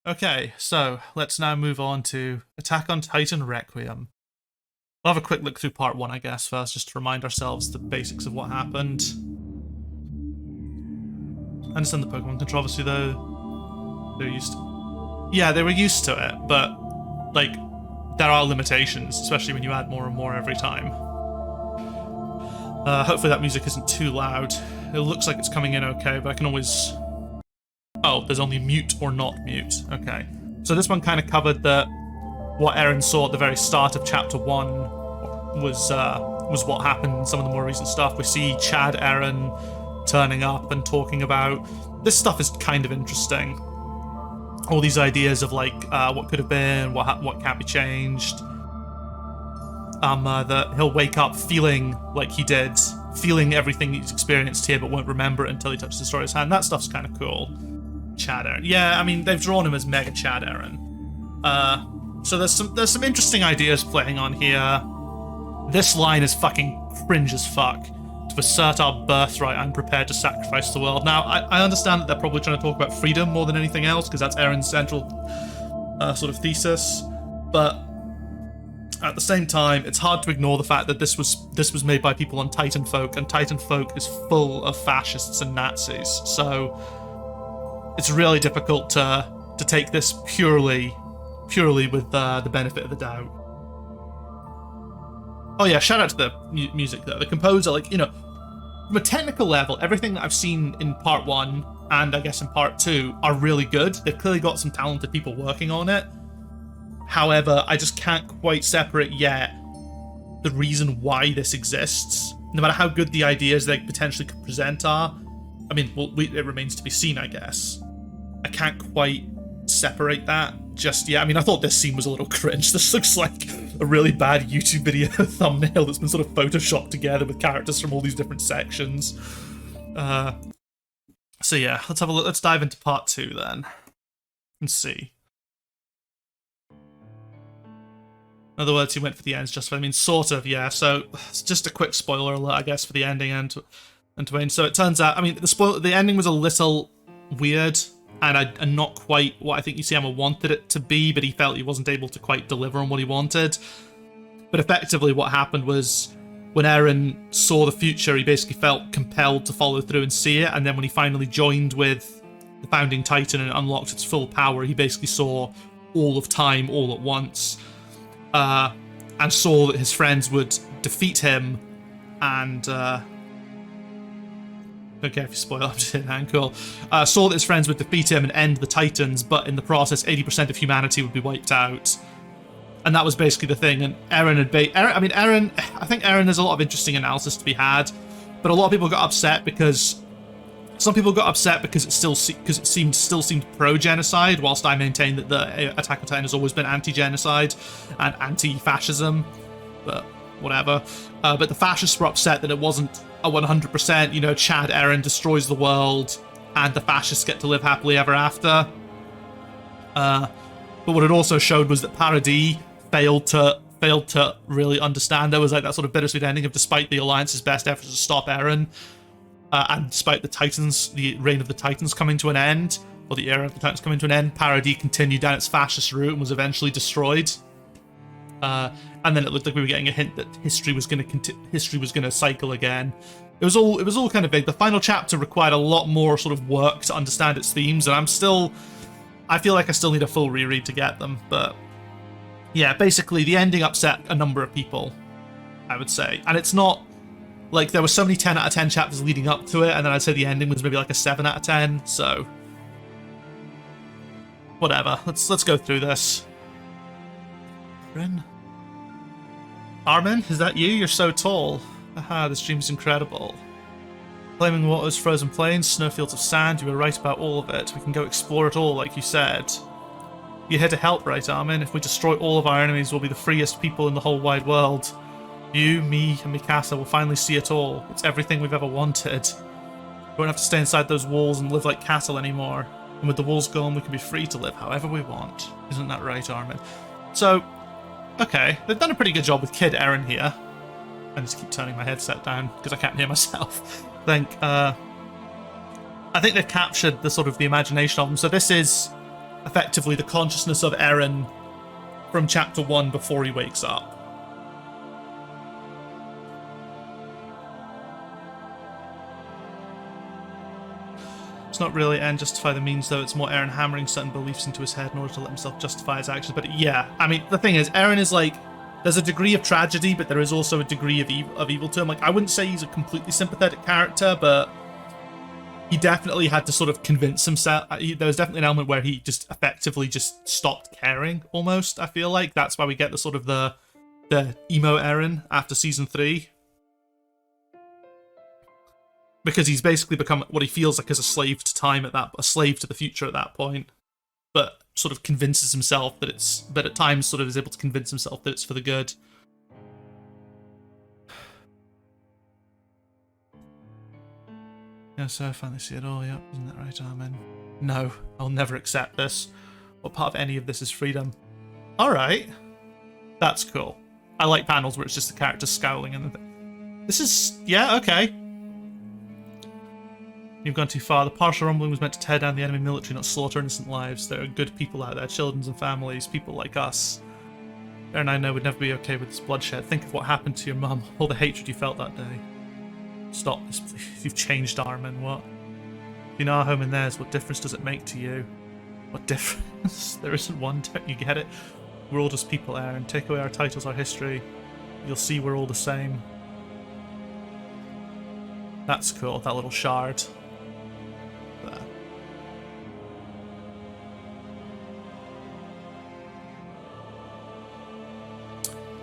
Okay, so let's now move on to Attack on Titan Requiem. We'll have a quick look through part one, I guess, first, just to remind ourselves the basics of what happened. I understand the Pokemon controversy, though. They're used to... Yeah, they were used to it, but, like, there are limitations, especially when you add more and more every time. Hopefully that music isn't too loud. It looks like it's coming in okay, but I can always... Oh, there's only mute or not mute. Okay. So this one kind of covered that what Eren saw at the very start of chapter 1 was what happened in some of the more recent stuff. We see Chad Eren turning up and talking about... This stuff is kind of interesting. All these ideas of, like, what could have been, what can't be changed. That he'll wake up feeling like he did, feeling everything he's experienced here, but won't remember it until he touches Destroyer's hand. That stuff's kind of cool. Chad Eren. Yeah, I mean, they've drawn him as Mega Chad Eren. So there's some interesting ideas playing on here. This line is fucking cringe as fuck. To assert our birthright, I'm prepared to sacrifice the world. Now, I understand that they're probably trying to talk about freedom more than anything else, because that's Eren's central sort of thesis. But at the same time, it's hard to ignore the fact that this was made by people on Titanfolk, and Titanfolk is full of fascists and Nazis. So it's really difficult to take this purely with the benefit of the doubt. Oh yeah, shout out to the music though. The composer, like, you know, from a technical level, everything that I've seen in part 1 and I guess in part 2 are really good. They've clearly got some talented people working on it. However, I just can't quite separate yet the reason why this exists. No matter how good the ideas they potentially could present are, I mean, it remains to be seen, I guess. I can't quite separate that just yet. I mean, I thought this scene was a little cringe. This looks like a really bad YouTube video thumbnail that's been sort of photoshopped together with characters from all these different sections. So yeah, let's have a look. Let's dive into part 2 then and see. In other words, he went for the ends just for, I mean, sort of, yeah. So it's just a quick spoiler alert, I guess, for the ending and to end. So it turns out, I mean, the ending was a little weird and not quite what I think Isayama wanted it to be, but he felt he wasn't able to quite deliver on what he wanted. But effectively what happened was when Eren saw the future, he basically felt compelled to follow through and see it, and then when he finally joined with the Founding Titan and unlocked its full power, he basically saw all of time all at once. And saw that his friends would defeat him, and don't care if you spoil, I'm just hitting hand, cool. Saw that his friends would defeat him and end the Titans, but in the process 80% of humanity would be wiped out. And that was basically the thing, and Eren had I think Eren, there's a lot of interesting analysis to be had, but a lot of people got upset because some people got upset because it still seemed pro-genocide, whilst I maintain that the Attack on Titan has always been anti-genocide and anti-fascism, but whatever. But the fascists were upset that it wasn't a 100%, you know, Chad Eren destroys the world and the fascists get to live happily ever after. But what it also showed was that Paradis failed to really understand. There was like that sort of bittersweet ending of, despite the Alliance's best efforts to stop Eren, and despite the reign of the Titans coming to an end, or the era of the Titans coming to an end, Paradis continued down its fascist route and was eventually destroyed. And then it looked like we were getting a hint that history was going to cycle again. It was all kind of big. The final chapter required a lot more sort of work to understand its themes, and I feel like I still need a full reread to get them. But yeah, basically the ending upset a number of people, I would say, and it's not like there were so many 10 out of 10 chapters leading up to it, and then I'd say the ending was maybe like a 7 out of 10, so whatever. Let's go through this. Armin, is that you? You're so tall. Haha, this dream's incredible. Flaming waters, frozen plains, snowfields of sand, you were right about all of it. We can go explore it all, like you said. You're here to help, right, Armin? If we destroy all of our enemies, we'll be the freest people in the whole wide world. You, me, and Mikasa will finally see it all. It's everything we've ever wanted. We won't have to stay inside those walls and live like cattle anymore. And with the walls gone, we can be free to live however we want. Isn't that right, Armin? So, okay, they've done a pretty good job with Kid Eren here. I just keep turning my headset down because I can't hear myself. I think they've captured the sort of the imagination of them. So this is effectively the consciousness of Eren from chapter 1 before he wakes up. It's not really Eren justify the means, though. It's more Eren hammering certain beliefs into his head in order to let himself justify his actions. But yeah, I mean, the thing is, Eren is like, there's a degree of tragedy, but there is also a degree of evil to him. Like, I wouldn't say he's a completely sympathetic character, but he definitely had to sort of convince himself. There was definitely an element where he just effectively just stopped caring, almost, I feel like. That's why we get the sort of the emo Eren after season 3. Because he's basically become what he feels like as a slave to time a slave to the future at that point. But sort of convinces himself that but at times sort of is able to convince himself that it's for the good. Yeah, so I finally see it all, yep, isn't that right, Armin? No, I'll never accept this. What part of any of this is freedom? Alright. That's cool. I like panels where it's just the character scowling and this is, yeah, okay. You've gone too far. The partial rumbling was meant to tear down the enemy military, not slaughter innocent lives. There are good people out there, children and families, people like us. Eren and I know we'd never be okay with this bloodshed. Think of what happened to your mum, all the hatred you felt that day. Stop this, please. You've changed, Armin. What? In our home and theirs, what difference does it make to you? What difference? There isn't one, don't you get it? We're all just people, Eren. Take away our titles, our history. You'll see we're all the same. That's cool, that little shard. There.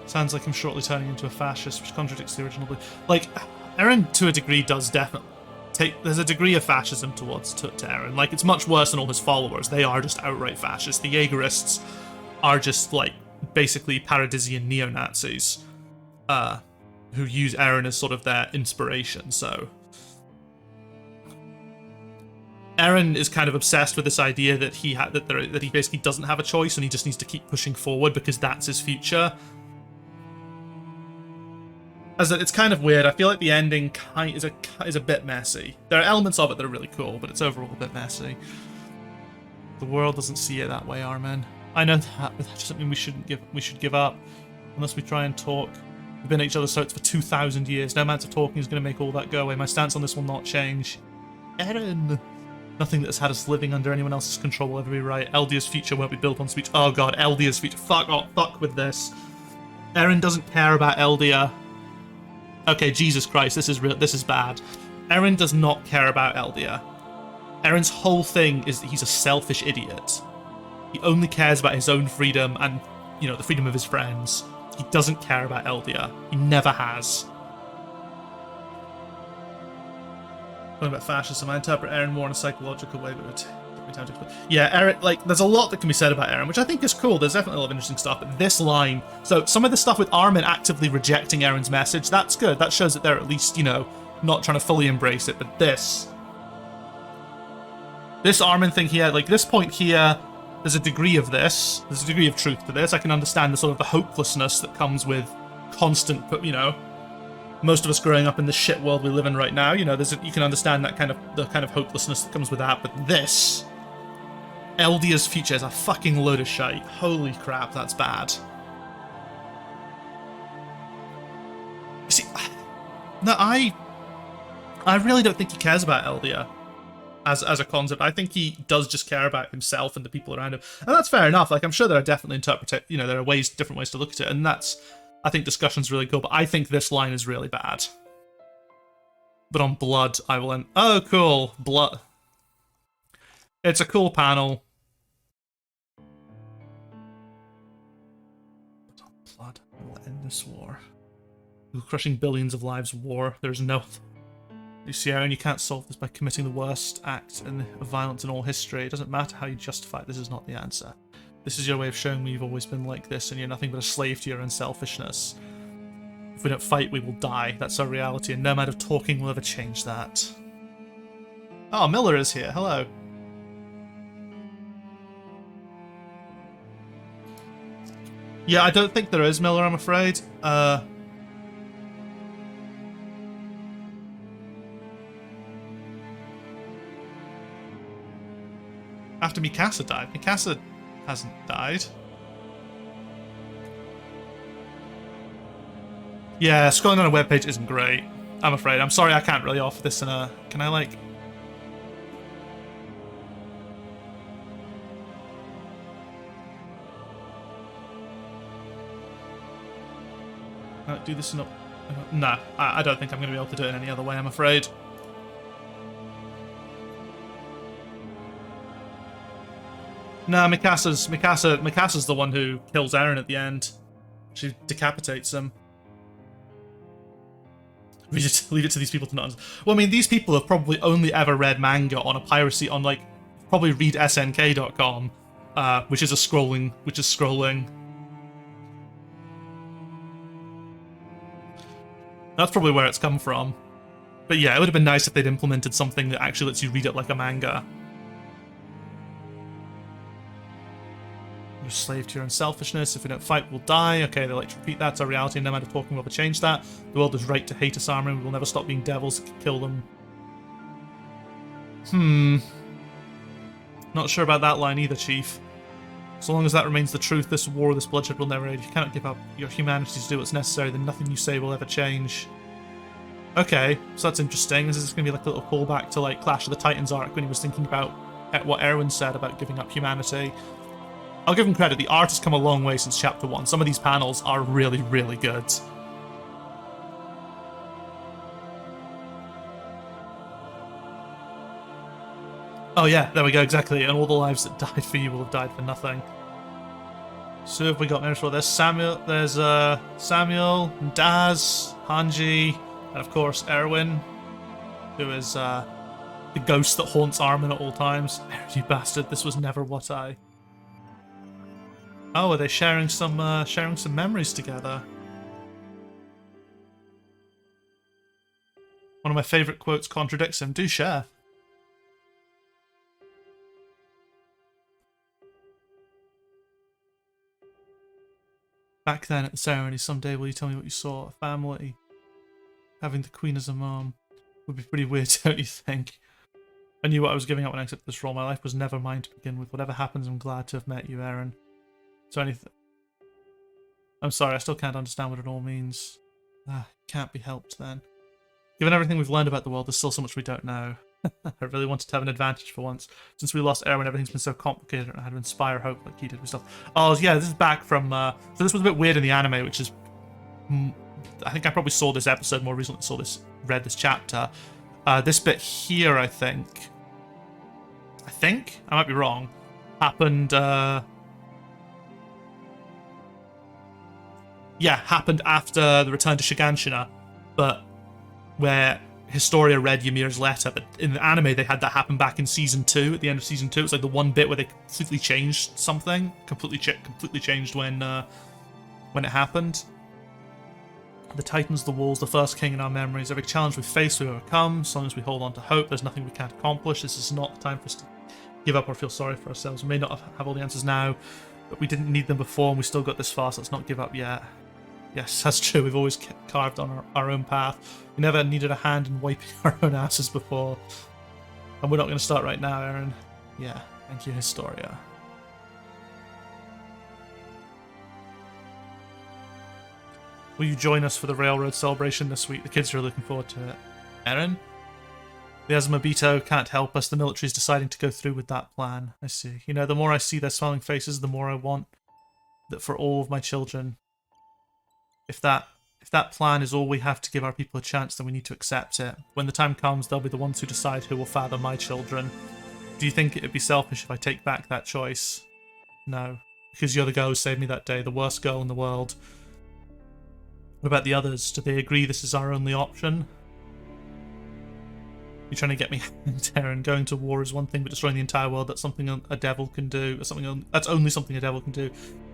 Sounds like I'm shortly turning into a fascist, which contradicts the original belief. Like, Eren, to a degree, does definitely there's a degree of fascism to Eren. Like, it's much worse than all his followers. They are just outright fascists. The Jaegerists are just, like, basically paradisian neo-Nazis who use Eren as sort of their inspiration, so... Eren is kind of obsessed with this idea that he basically doesn't have a choice and he just needs to keep pushing forward because that's his future. It's kind of weird. I feel like the ending is a bit messy. There are elements of it that are really cool, but it's overall a bit messy. The world doesn't see it that way, Armin. I know that, but that doesn't mean we should give up unless we try and talk. We've been at each other's throats for 2,000 years. No amount of talking is going to make all that go away. My stance on this will not change. Eren. Nothing that's had us living under anyone else's control will ever be right. Eldia's future won't be built on speech. Oh god, Eldia's future. Fuck off, fuck with this. Eren doesn't care about Eldia. Okay, Jesus Christ, this is real. This is bad. Eren does not care about Eldia. Eren's whole thing is that he's a selfish idiot. He only cares about his own freedom and, you know, the freedom of his friends. He doesn't care about Eldia. He never has. Talking about fascism, I interpret Eren more in a psychological way, but it would take me time to explain. Yeah, Eren, like, there's a lot that can be said about Eren, which I think is cool. There's definitely a lot of interesting stuff, but this line... So, some of the stuff with Armin actively rejecting Eren's message, that's good. That shows that they're at least, you know, not trying to fully embrace it, but this Armin thing here, like, this point here, there's a degree of this. There's a degree of truth to this. I can understand the sort of the hopelessness that comes with constant, you know... Most of us growing up in the shit world we live in right now, you know, you can understand that the kind of hopelessness that comes with that. But this, Eldia's future is a fucking load of shite. Holy crap, that's bad. You see, no, I really don't think he cares about Eldia as a concept. I think he does just care about himself and the people around him, and that's fair enough. Like, I'm sure there are definitely there are different ways to look at it, and that's. I think discussion's really cool, but I think this line is really bad. But on blood, I will end... Oh, cool. Blood. It's a cool panel. But on blood, I will end this war. Crushing billions of lives war. There's no... You see, Eren, you can't solve this by committing the worst act of violence in all history. It doesn't matter how you justify it, this is not the answer. This is your way of showing me you've always been like this and you're nothing but a slave to your unselfishness. If we don't fight, we will die. That's our reality, and no amount of talking will ever change that. Oh, Miller is here. Hello. Yeah, I don't think there is Miller, I'm afraid. after Mikasa died. Mikasa hasn't died. Yeah, scrolling on a webpage isn't great. I'm afraid. I'm sorry I can't really offer this in a... Can I, like... do this in a... No, I don't think I'm going to be able to do it in any other way, I'm afraid. No, Mikasa's the one who kills Eren at the end. She decapitates him. We just leave it to these people to not understand. Well, I mean, these people have probably only ever read manga on a piracy on, like, probably read snk.com, which is scrolling. That's probably where it's come from. But yeah, it would have been nice if they'd implemented something that actually lets you read it like a manga. You're a slave to your own selfishness. If we don't fight, we'll die. Okay, they like to repeat that. It's our reality, and no matter talking, we'll never change that. The world is right to hate us, armor, and we will never stop being devils that can kill them. Not sure about that line either, Chief. So long as that remains the truth, this war, this bloodshed will never end. If you cannot give up your humanity to do what's necessary, then nothing you say will ever change. Okay, so that's interesting. This is going to be like a little callback to like Clash of the Titans arc when he was thinking about what Erwin said about giving up humanity. I'll give him credit, the art has come a long way since chapter 1. Some of these panels are really, really good. Oh yeah, there we go, exactly. And all the lives that died for you will have died for nothing. So have we got names for this? Samuel, there's Samuel, Daz, Hanji, and of course Erwin, who is the ghost that haunts Armin at all times. You bastard, this was never what I... Oh, are they sharing some memories together? One of my favourite quotes contradicts him. Do share. Back then at the ceremony, someday will you tell me what you saw? A family. Having the Queen as a mom would be pretty weird, don't you think? I knew what I was giving up when I accepted this role. My life was never mine to begin with. Whatever happens, I'm glad to have met you, Eren. So anything... I'm sorry, I still can't understand what it all means. It can't be helped then. Given everything we've learned about the world, there's still so much we don't know. I really wanted to have an advantage for once. Since we lost Erwin, everything's been so complicated, and I had to inspire hope like he did with stuff. Oh, yeah, this is back from... so this was a bit weird in the anime, which is... I think I probably saw this episode more recently, read this chapter. This bit here, I think, I might be wrong, happened... Yeah, happened after the return to Shiganshina, but where Historia read Ymir's letter, but in the anime they had that happen back in season 2, at the end of season 2. It's like the one bit where they completely changed something, completely changed when it happened. The Titans, the walls, the first king in our memories. Every challenge we face, we overcome. As long as we hold on to hope, there's nothing we can't accomplish. This is not the time for us to give up or feel sorry for ourselves. We may not have all the answers now, but we didn't need them before, and we still got this far, so let's not give up yet. Yes, that's true. We've always carved on our own path. We never needed a hand in wiping our own asses before. And we're not going to start right now, Eren. Yeah, thank you, Historia. Will you join us for the railroad celebration this week? The kids are looking forward to it. Eren? The Azumabito can't help us. The military's deciding to go through with that plan. I see. You know, the more I see their smiling faces, the more I want that for all of my children. If that plan is all we have to give our people a chance, then we need to accept it. When the time comes, they'll be the ones who decide who will father my children. Do you think it would be selfish if I take back that choice? No. Because you're the girl who saved me that day, the worst girl in the world. What about the others? Do they agree this is our only option? You're trying to get me Eren. Going to war is one thing, but destroying the entire world, that's something a devil can do. That's only something a devil can do.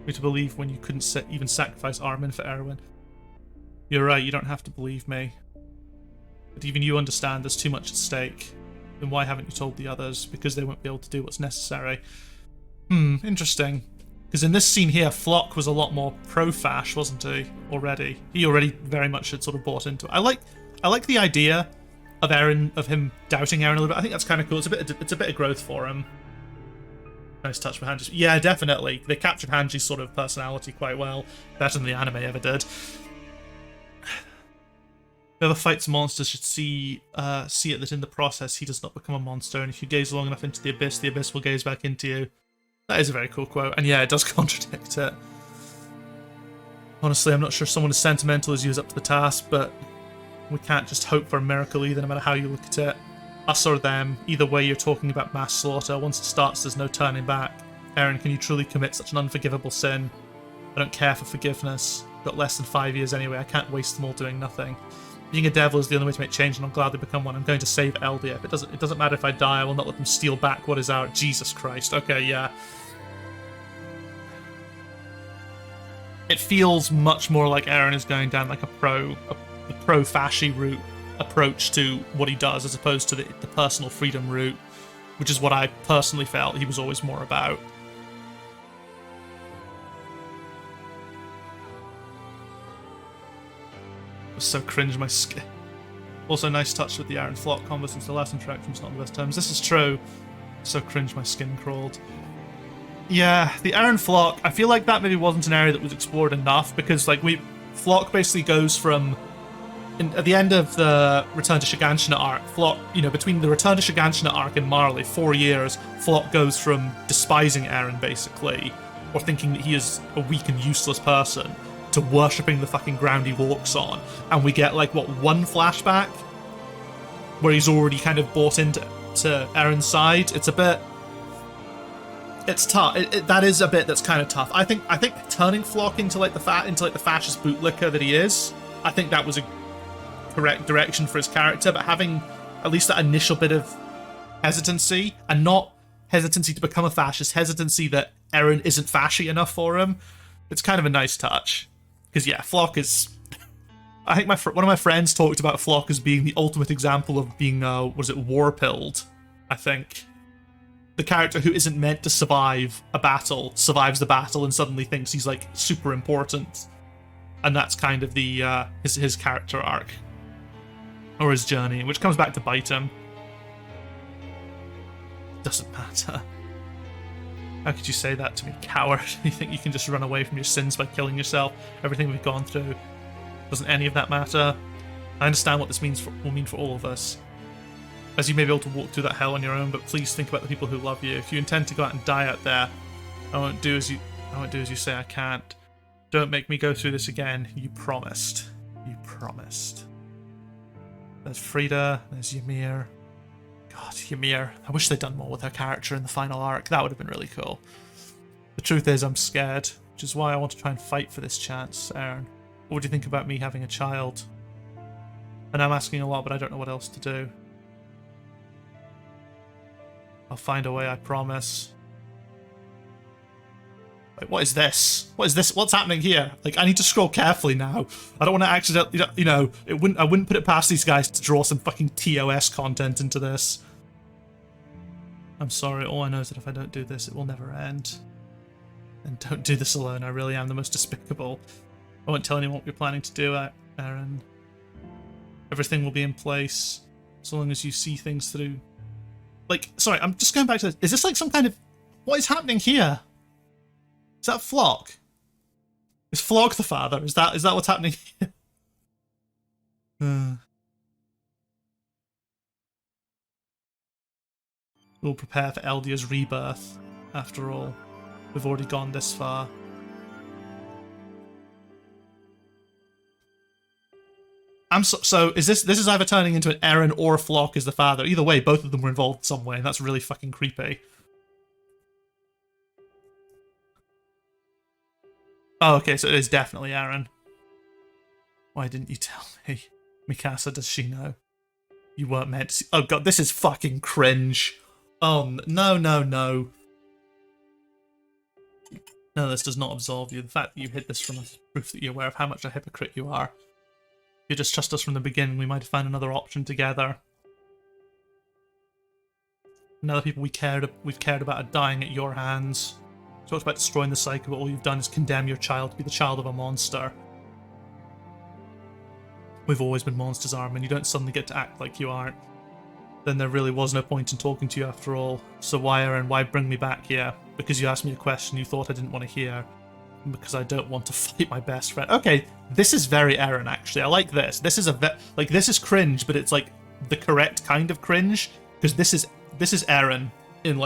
Me to believe when you couldn't even sacrifice Armin for Erwin. You're right, you don't have to believe me. But even you understand there's too much at stake. Then why haven't you told the others? Because they won't be able to do what's necessary. Interesting. Because in this scene here, Flock was a lot more pro-Fash, wasn't he? Already. He already very much had sort of bought into it. I like the idea of him doubting Eren a little bit. I think that's kind of cool. It's a bit of growth for him. Nice touch with Hanji's. Yeah, definitely. They captured Hanji's sort of personality quite well. Better than the anime ever did. Whoever fights monsters should see it that in the process he does not become a monster, and if you gaze long enough into the abyss will gaze back into you. That is a very cool quote, and yeah, it does contradict it. Honestly, I'm not sure someone as sentimental as you is up to the task, but we can't just hope for a miracle either, no matter how you look at it. Us or them, either way you're talking about mass slaughter. Once it starts, there's no turning back. Eren, can you truly commit such an unforgivable sin? I don't care for forgiveness. I've got less than 5 years anyway, I can't waste them all doing nothing. Being a devil is the only way to make change, and I'm glad they become one. I'm going to save Eldia. It doesn't matter if I die, I will not let them steal back what is ours. Jesus Christ. Okay, yeah. It feels much more like Eren is going down like a pro-fasci route approach to what he does, as opposed to the personal freedom route, which is what I personally felt he was always more about. So cringe my skin. Also, nice touch with the Eren Flock combo since the last interaction was not the best terms. This is true. So cringe my skin crawled. Yeah, the Eren Flock, I feel like that maybe wasn't an area that was explored enough, because like Flock basically goes from at the end of the Return to Shiganshina arc, Flock, between the Return to Shiganshina arc and Marley, 4 years, Flock goes from despising Eren basically, or thinking that he is a weak and useless person, to worshipping the fucking ground he walks on. And we get, like, what, one flashback? Where he's already kind of bought into Eren's side. It's a bit... It's tough. That is a bit that's kind of tough. I think turning Flock into the fascist bootlicker that he is, I think that was a correct direction for his character, but having at least that initial bit of hesitancy, and not hesitancy to become a fascist, hesitancy that Eren isn't fashy enough for him, it's kind of a nice touch. Because, yeah, Flock is... I think one of my friends talked about Flock as being the ultimate example of being, war-pilled, I think. The character who isn't meant to survive a battle, survives the battle and suddenly thinks he's, like, super important. And that's kind of the, his character arc. Or his journey, which comes back to bite him. Doesn't matter. How could you say that to me, coward? You think you can just run away from your sins by killing yourself? Everything we've gone through. Doesn't any of that matter? I understand what this will mean for all of us. As you may be able to walk through that hell on your own, but please think about the people who love you. If you intend to go out and die out there, I won't do as you say I can't. Don't make me go through this again. You promised. You promised. There's Frida, there's Ymir. God, Ymir. I wish they'd done more with her character in the final arc. That would have been really cool. The truth is, I'm scared, which is why I want to try and fight for this chance, Eren. What do you think about me having a child? And I'm asking a lot, but I don't know what else to do. I'll find a way, I promise. Wait, what is this? What is this? What's happening here? Like, I need to scroll carefully now. I don't want to accidentally, I wouldn't put it past these guys to draw some fucking TOS content into this. I'm sorry, all I know is that if I don't do this, it will never end. And don't do this alone, I really am the most despicable. I won't tell anyone what you're planning to do, Eren. Everything will be in place, so long as you see things through. Like, sorry, I'm just going back to, is this like some kind of, what is happening here? Is that Flock? Is Flock the father? Is that what's happening here? We'll prepare for Eldia's rebirth. After all, we've already gone this far. So is this is either turning into an Eren or Flock as the father. Either way, both of them were involved in some way, and that's really fucking creepy. Oh, okay, so it is definitely Eren. Why didn't you tell me? Mikasa, does she know? You weren't meant to see. Oh god, this is fucking cringe. Oh, no, no, no. No, this does not absolve you. The fact that you hid this from us is proof that you're aware of how much a hypocrite you are. If you just trust us from the beginning, we might have found another option together. And other people we've cared about are dying at your hands. You talked about destroying the cycle, but all you've done is condemn your child to be the child of a monster. We've always been monsters, Armin. You don't suddenly get to act like you aren't. then there really was no point in talking to you after all. So why, Eren, why bring me back here? Because you asked me a question you thought I didn't want to hear. And because I don't want to fight my best friend. Okay, this is very Eren, actually. I like this. This is this is cringe, but it's like the correct kind of cringe. Because this is Eren in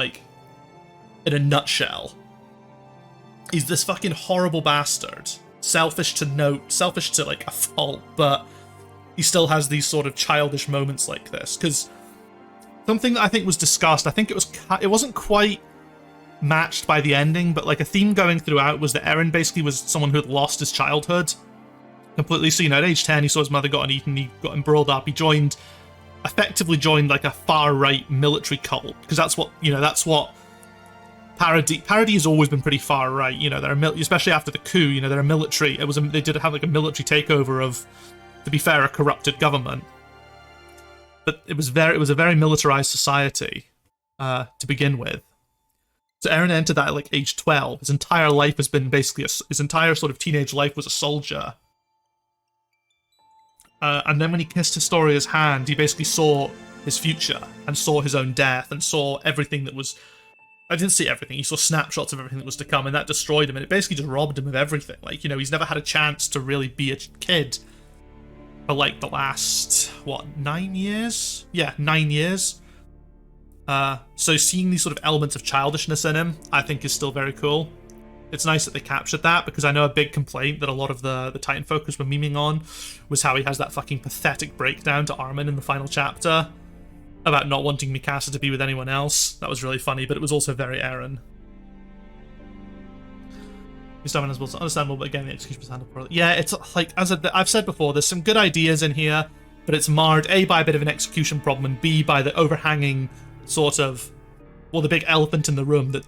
in a nutshell. He's this fucking horrible bastard. Selfish to like a fault, but he still has these sort of childish moments like this. Because something that I think was discussed, I think it wasn't quite matched by the ending, but like a theme going throughout was that Eren basically was someone who had lost his childhood completely. So, at age 10, he saw his mother got eaten, he got embroiled up, he effectively joined like a far-right military cult, because that's what Parody has always been pretty far right. They're especially after the coup. They're a military. They did have like a military takeover of, to be fair, a corrupted government. But it was a very militarized society to begin with. So Eren entered that at like age 12. His entire life has been basically his entire sort of teenage life was a soldier. And then when he kissed Historia's hand, he basically saw his future and saw his own death and saw everything that was. I didn't see everything. He saw snapshots of everything that was to come, and that destroyed him, and it basically just robbed him of everything. He's never had a chance to really be a kid for like the last, 9 years? Yeah, 9 years. So seeing these sort of elements of childishness in him, I think is still very cool. It's nice that they captured that, because I know a big complaint that a lot of the Titan focus were memeing on was how he has that fucking pathetic breakdown to Armin in the final chapter about not wanting Mikasa to be with anyone else. That was really funny, but it was also very Eren. It's understandable, but again, the execution was handled poorly. Yeah, it's like, as I've said before, there's some good ideas in here, but it's marred, A, by a bit of an execution problem, and B, by the overhanging sort of, the big elephant in the room that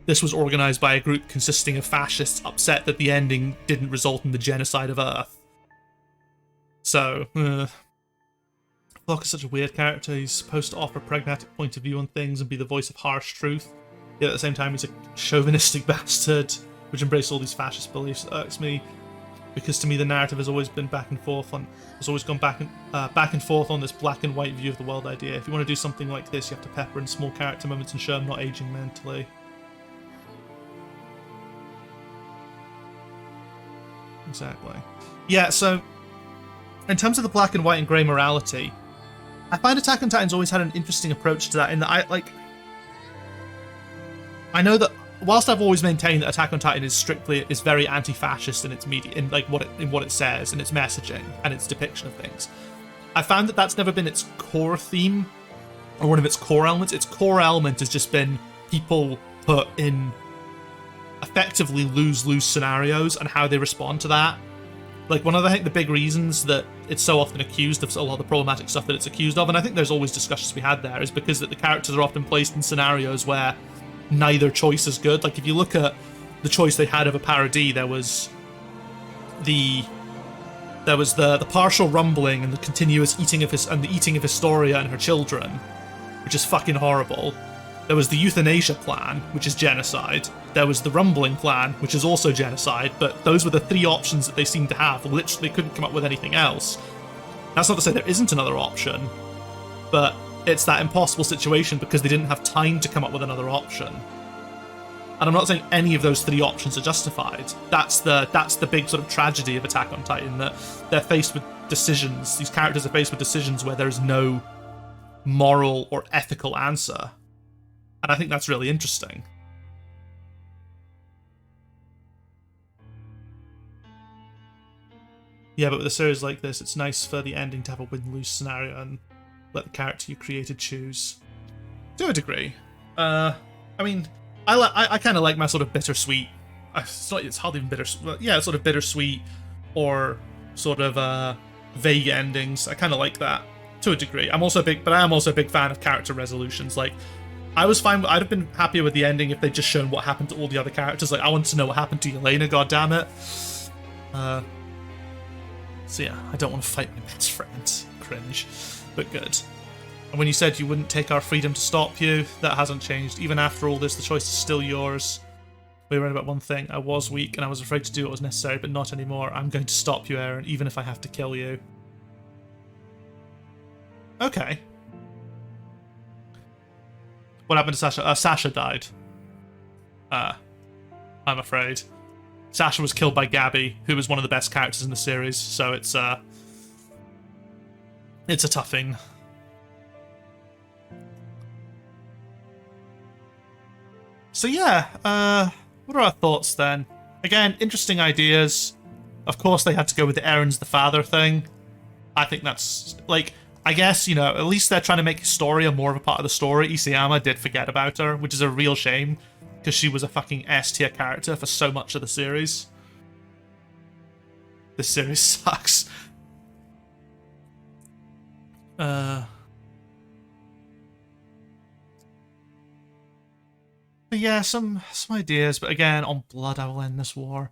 this was organised by a group consisting of fascists upset that the ending didn't result in the genocide of Earth. So, Flock is such a weird character. He's supposed to offer a pragmatic point of view on things and be the voice of harsh truth. Yet at the same time, he's a chauvinistic bastard which embraces all these fascist beliefs. It irks me, because to me the narrative has always been back and forth back and forth on this black and white view of the world idea. If you want to do something like this, you have to pepper in small character moments and show him not aging mentally. Exactly. Yeah, so in terms of the black and white and grey morality, I find Attack on Titan's always had an interesting approach to that, in that I know that whilst I've always maintained that Attack on Titan is very anti-fascist in its media, in what it says and its messaging and its depiction of things, I found that that's never been its core theme or one of its core elements. Its core element has just been people put in effectively lose-lose scenarios and how they respond to that. Like, one of the big reasons that it's so often accused of a lot of the problematic stuff that it's accused of, and I think there's always discussions to be had there, is because that the characters are often placed in scenarios where neither choice is good. Like, if you look at the choice they had of a parody, there was the partial rumbling and the continuous eating of Historia and her children, which is fucking horrible. There was the euthanasia plan, which is genocide. There was the rumbling plan, which is also genocide, but those were the three options that they seemed to have. Literally, they couldn't come up with anything else. That's not to say there isn't another option, but it's that impossible situation because they didn't have time to come up with another option. And I'm not saying any of those three options are justified. That's the big sort of tragedy of Attack on Titan, that they're faced with decisions. These characters are faced with decisions where there's no moral or ethical answer. And I think that's really interesting. Yeah, but with a series like this, it's nice for the ending to have a win-lose scenario and let the character you created choose. To a degree. I mean, I kind of like my sort of bittersweet. It's hardly even bittersweet. Yeah, sort of bittersweet or sort of vague endings. I kind of like that to a degree. I am also a big fan of character resolutions. Like, I'd have been happier with the ending if they'd just shown what happened to all the other characters. Like, I want to know what happened to Yelena, goddammit. So yeah, I don't want to fight my best friend. Cringe. But good. And when you said you wouldn't take our freedom to stop you, that hasn't changed. Even after all this, the choice is still yours. We were right about one thing. I was weak and I was afraid to do what was necessary, but not anymore. I'm going to stop you, Eren, even if I have to kill you. Okay. What happened to Sasha? Sasha died. I'm afraid. Sasha was killed by Gabby, who was one of the best characters in the series, so it's a toughing. So yeah, what are our thoughts then? Again, interesting ideas. Of course they had to go with the Aaron's the father thing. I think that's, like, I guess, you know, at least they're trying to make Historia more of a part of the story. Isayama did forget about her, which is a real shame, because she was a fucking S-tier character for so much of the series. This series sucks. But yeah, some ideas, but again, on blood I will end this war.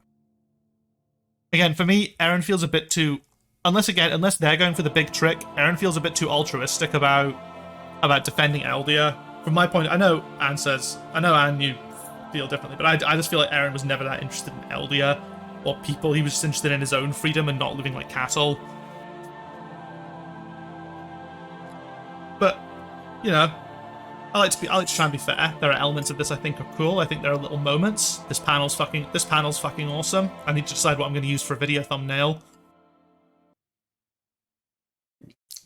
Again, for me, Eren feels a bit too... Unless they're going for the big trick, Eren feels a bit too altruistic about defending Eldia. From my point, I know Anne, you feel differently, but I just feel like Eren was never that interested in Eldia or people. He was just interested in his own freedom and not living like cattle. But, you know, I like to try and be fair. There are elements of this I think are cool. I think there are little moments. This panel's fucking awesome. I need to decide what I'm going to use for a video thumbnail.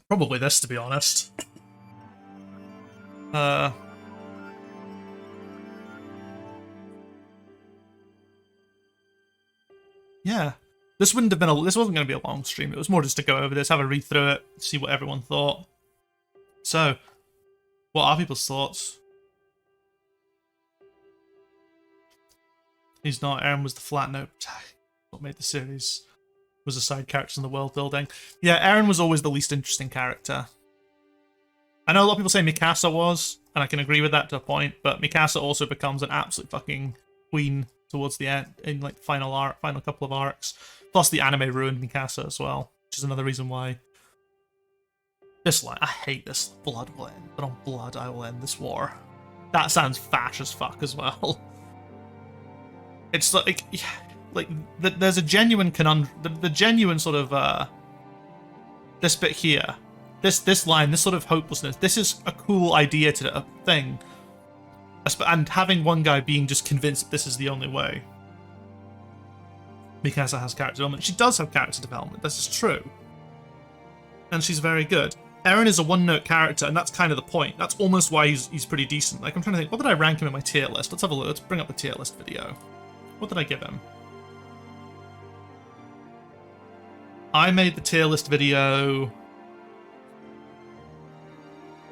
Probably this, to be honest. Yeah. This wasn't going to be a long stream. It was more just to go over this, have a read through it, see what everyone thought. So, what are people's thoughts? He's not. Eren was the flat note. What made the series was the side characters in the world building. Yeah, Eren was always the least interesting character. I know a lot of people say Mikasa was, and I can agree with that to a point, but Mikasa also becomes an absolute fucking queen towards the end, in like final couple of arcs. Plus the anime ruined Mikasa as well, which is another reason why this line, I hate this. Blood will end, but on blood I will end this war. That sounds fash as fuck as well. It's like there's a genuine conundrum, the genuine sort of this bit here, this line, this sort of hopelessness. This is a cool idea to a thing, and having one guy being just convinced that this is the only way. Mikasa has character development. She does have character development. This is true, and she's very good. Eren is a one-note character, and that's kind of the point. That's almost why he's pretty decent. Like, I'm trying to think, what did I rank him in my tier list? Let's have a look. Let's bring up the tier list video. What did I give him? I made the tier list video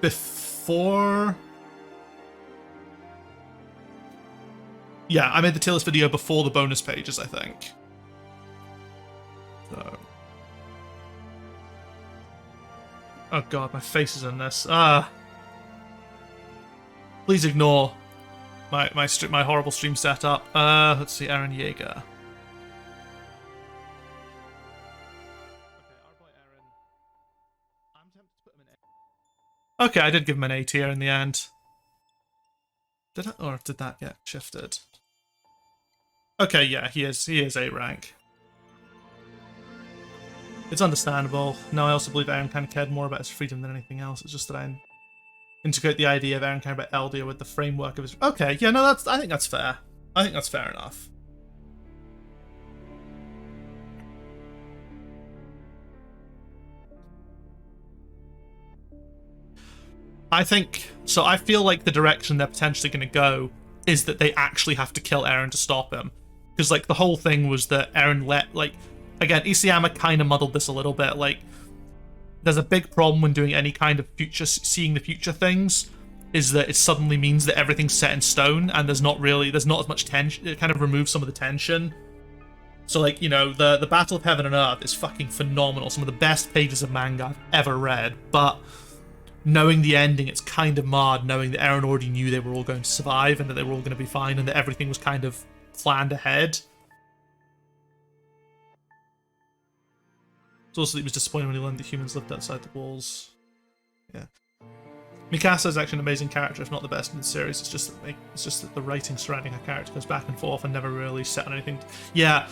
before... Yeah, I made the tier list video before the bonus pages, I think. So... Oh god, my face is in this. Please ignore my horrible stream setup. Let's see, Eren Yeager. Okay, I did give him an A tier in the end. Did I, or did that get shifted? Okay, yeah, he is A rank. It's understandable. No, I also believe Eren kind of cared more about his freedom than anything else. It's just that I integrate the idea of Eren caring about Eldia with the framework of his... Okay, yeah, no, I think that's fair. I think that's fair enough. I feel like the direction they're potentially going to go is that they actually have to kill Eren to stop him. Because, like, the whole thing was that Eren let, like... Again, Isayama kind of muddled this a little bit. Like, there's a big problem when doing any kind of seeing the future things, is that it suddenly means that everything's set in stone, and there's not as much tension. It kind of removes some of the tension. So, like, you know, the Battle of Heaven and Earth is fucking phenomenal. Some of the best pages of manga I've ever read, but knowing the ending, it's kind of marred, knowing that Eren already knew they were all going to survive, and that they were all going to be fine, and that everything was kind of planned ahead. It's also that he was disappointed when he learned that humans lived outside the walls. Yeah. Mikasa is actually an amazing character, if not the best in the series. It's just that the writing surrounding her character goes back and forth and never really set on anything. Yeah.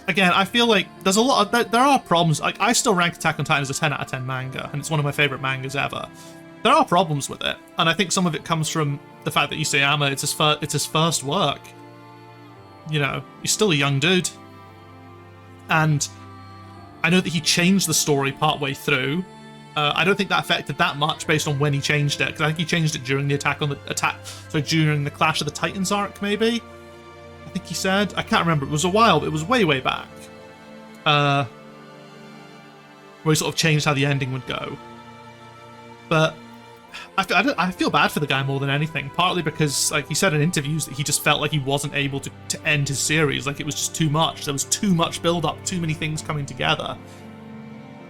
Again, I feel like there's a lot of... There are problems. Like, I still rank Attack on Titan as a 10 out of 10 manga, and it's one of my favorite mangas ever. there are problems with it, and I think some of it comes from the fact that Isayama, it's his first work. You know, he's still a young dude. And I know that he changed the story partway through. I don't think that affected that much based on when he changed it, because I think he changed it during the during the Clash of the Titans arc, maybe? I think he said. I can't remember. It was a while, but it was way, way back. Where he sort of changed how the ending would go. But I feel bad for the guy more than anything, partly because, like he said in interviews, that he just felt like he wasn't able to end his series. Like, it was just too much. There was too much build-up, too many things coming together.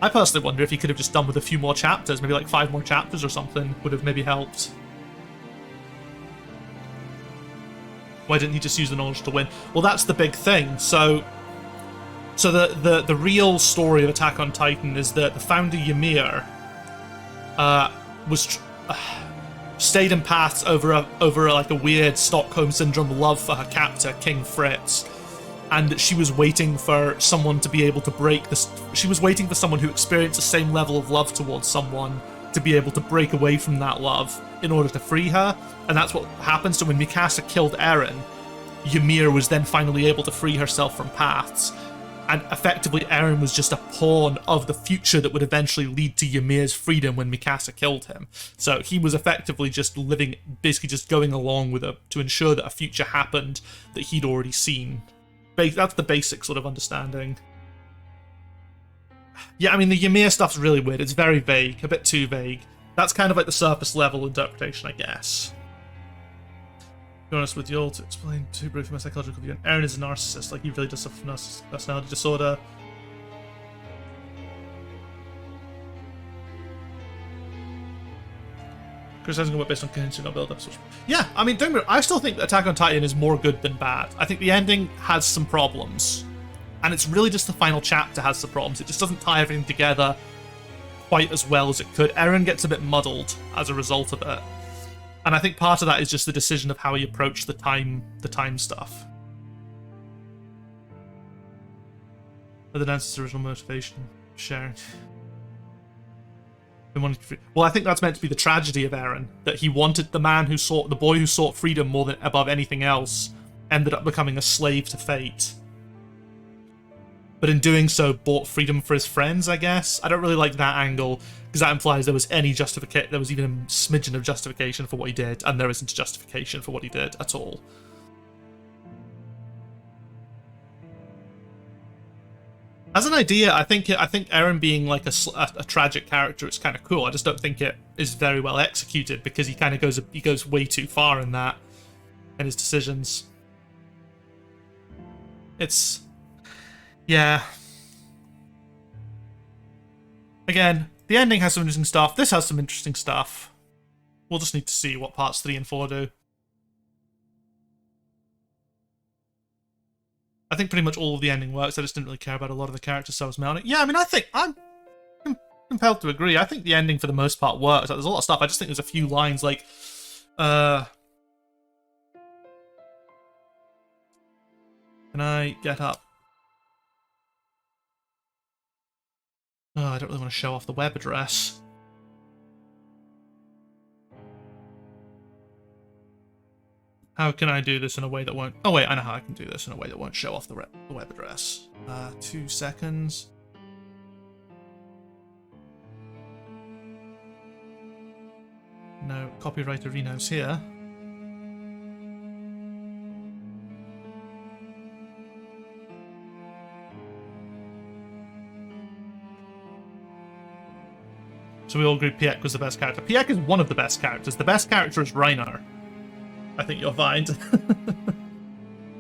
I personally wonder if he could have just done with a few more chapters, maybe like 5 more chapters or something, would have maybe helped. Why didn't he just use the knowledge to win? Well, that's the big thing. So the real story of Attack on Titan is that the founder Ymir stayed in paths over like a weird Stockholm syndrome love for her captor, King Fritz, and that she was waiting for someone to be able to break this. She was waiting for someone who experienced the same level of love towards someone to be able to break away from that love in order to free her, and that's what happened. So when Mikasa killed Eren, Ymir was then finally able to free herself from paths. And effectively, Eren was just a pawn of the future that would eventually lead to Ymir's freedom when Mikasa killed him. So he was effectively just living, basically just going along with it to ensure that a future happened that he'd already seen. That's the basic sort of understanding. Yeah, I mean, the Ymir stuff's really weird. It's very vague, a bit too vague. That's kind of like the surface level interpretation, I guess. Be honest with you all, to explain too briefly my psychological view. Eren is a narcissist, like he really does suffer from personality disorder. Criticizing about based on contingency, not build up. Yeah, I mean, I still think that Attack on Titan is more good than bad. I think the ending has some problems, and it's really just the final chapter has some problems. It just doesn't tie everything together quite as well as it could. Eren gets a bit muddled as a result of it. And I think part of that is just the decision of how he approached the time stuff. But then that's his original motivation, sharing. Well, I think that's meant to be the tragedy of Eren, that he wanted the boy who sought freedom more than above anything else, ended up becoming a slave to fate. But in doing so, bought freedom for his friends, I guess. I don't really like that angle, because that implies there was there was even a smidgen of justification for what he did, and there isn't a justification for what he did at all. As an idea, I think Eren being like a tragic character is kind of cool. I just don't think it is very well executed, because he kind of goes way too far in that, in his decisions. Yeah. Again, the ending has some interesting stuff. This has some interesting stuff. We'll just need to see what parts 3 and 4 do. I think pretty much all of the ending works. I just didn't really care about a lot of the characters, so I was mounting. Yeah, I mean, I think I'm compelled to agree. I think the ending for the most part works. Like, there's a lot of stuff. I just think there's a few lines like, can I get up? Oh, I don't really want to show off the web address. How can I do this in a way that won't... Oh wait, I know how I can do this in a way that won't show off the web address. 2 seconds. No copywriter Reno's here. So we all agree Piek was the best character. Piek is one of the best characters. The best character is Reiner. I think you'll find.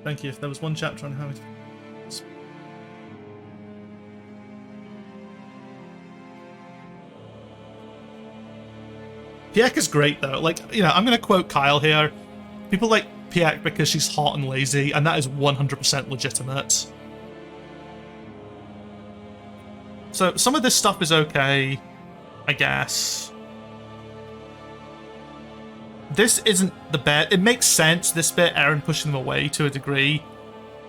Thank you. If there was one chapter on how it... Piek is great, though. Like, you know, I'm going to quote Kyle here. People like Piek because she's hot and lazy, and that is 100% legitimate. So, some of this stuff is okay, I guess. This isn't the best. It makes sense, this bit, Eren pushing them away to a degree.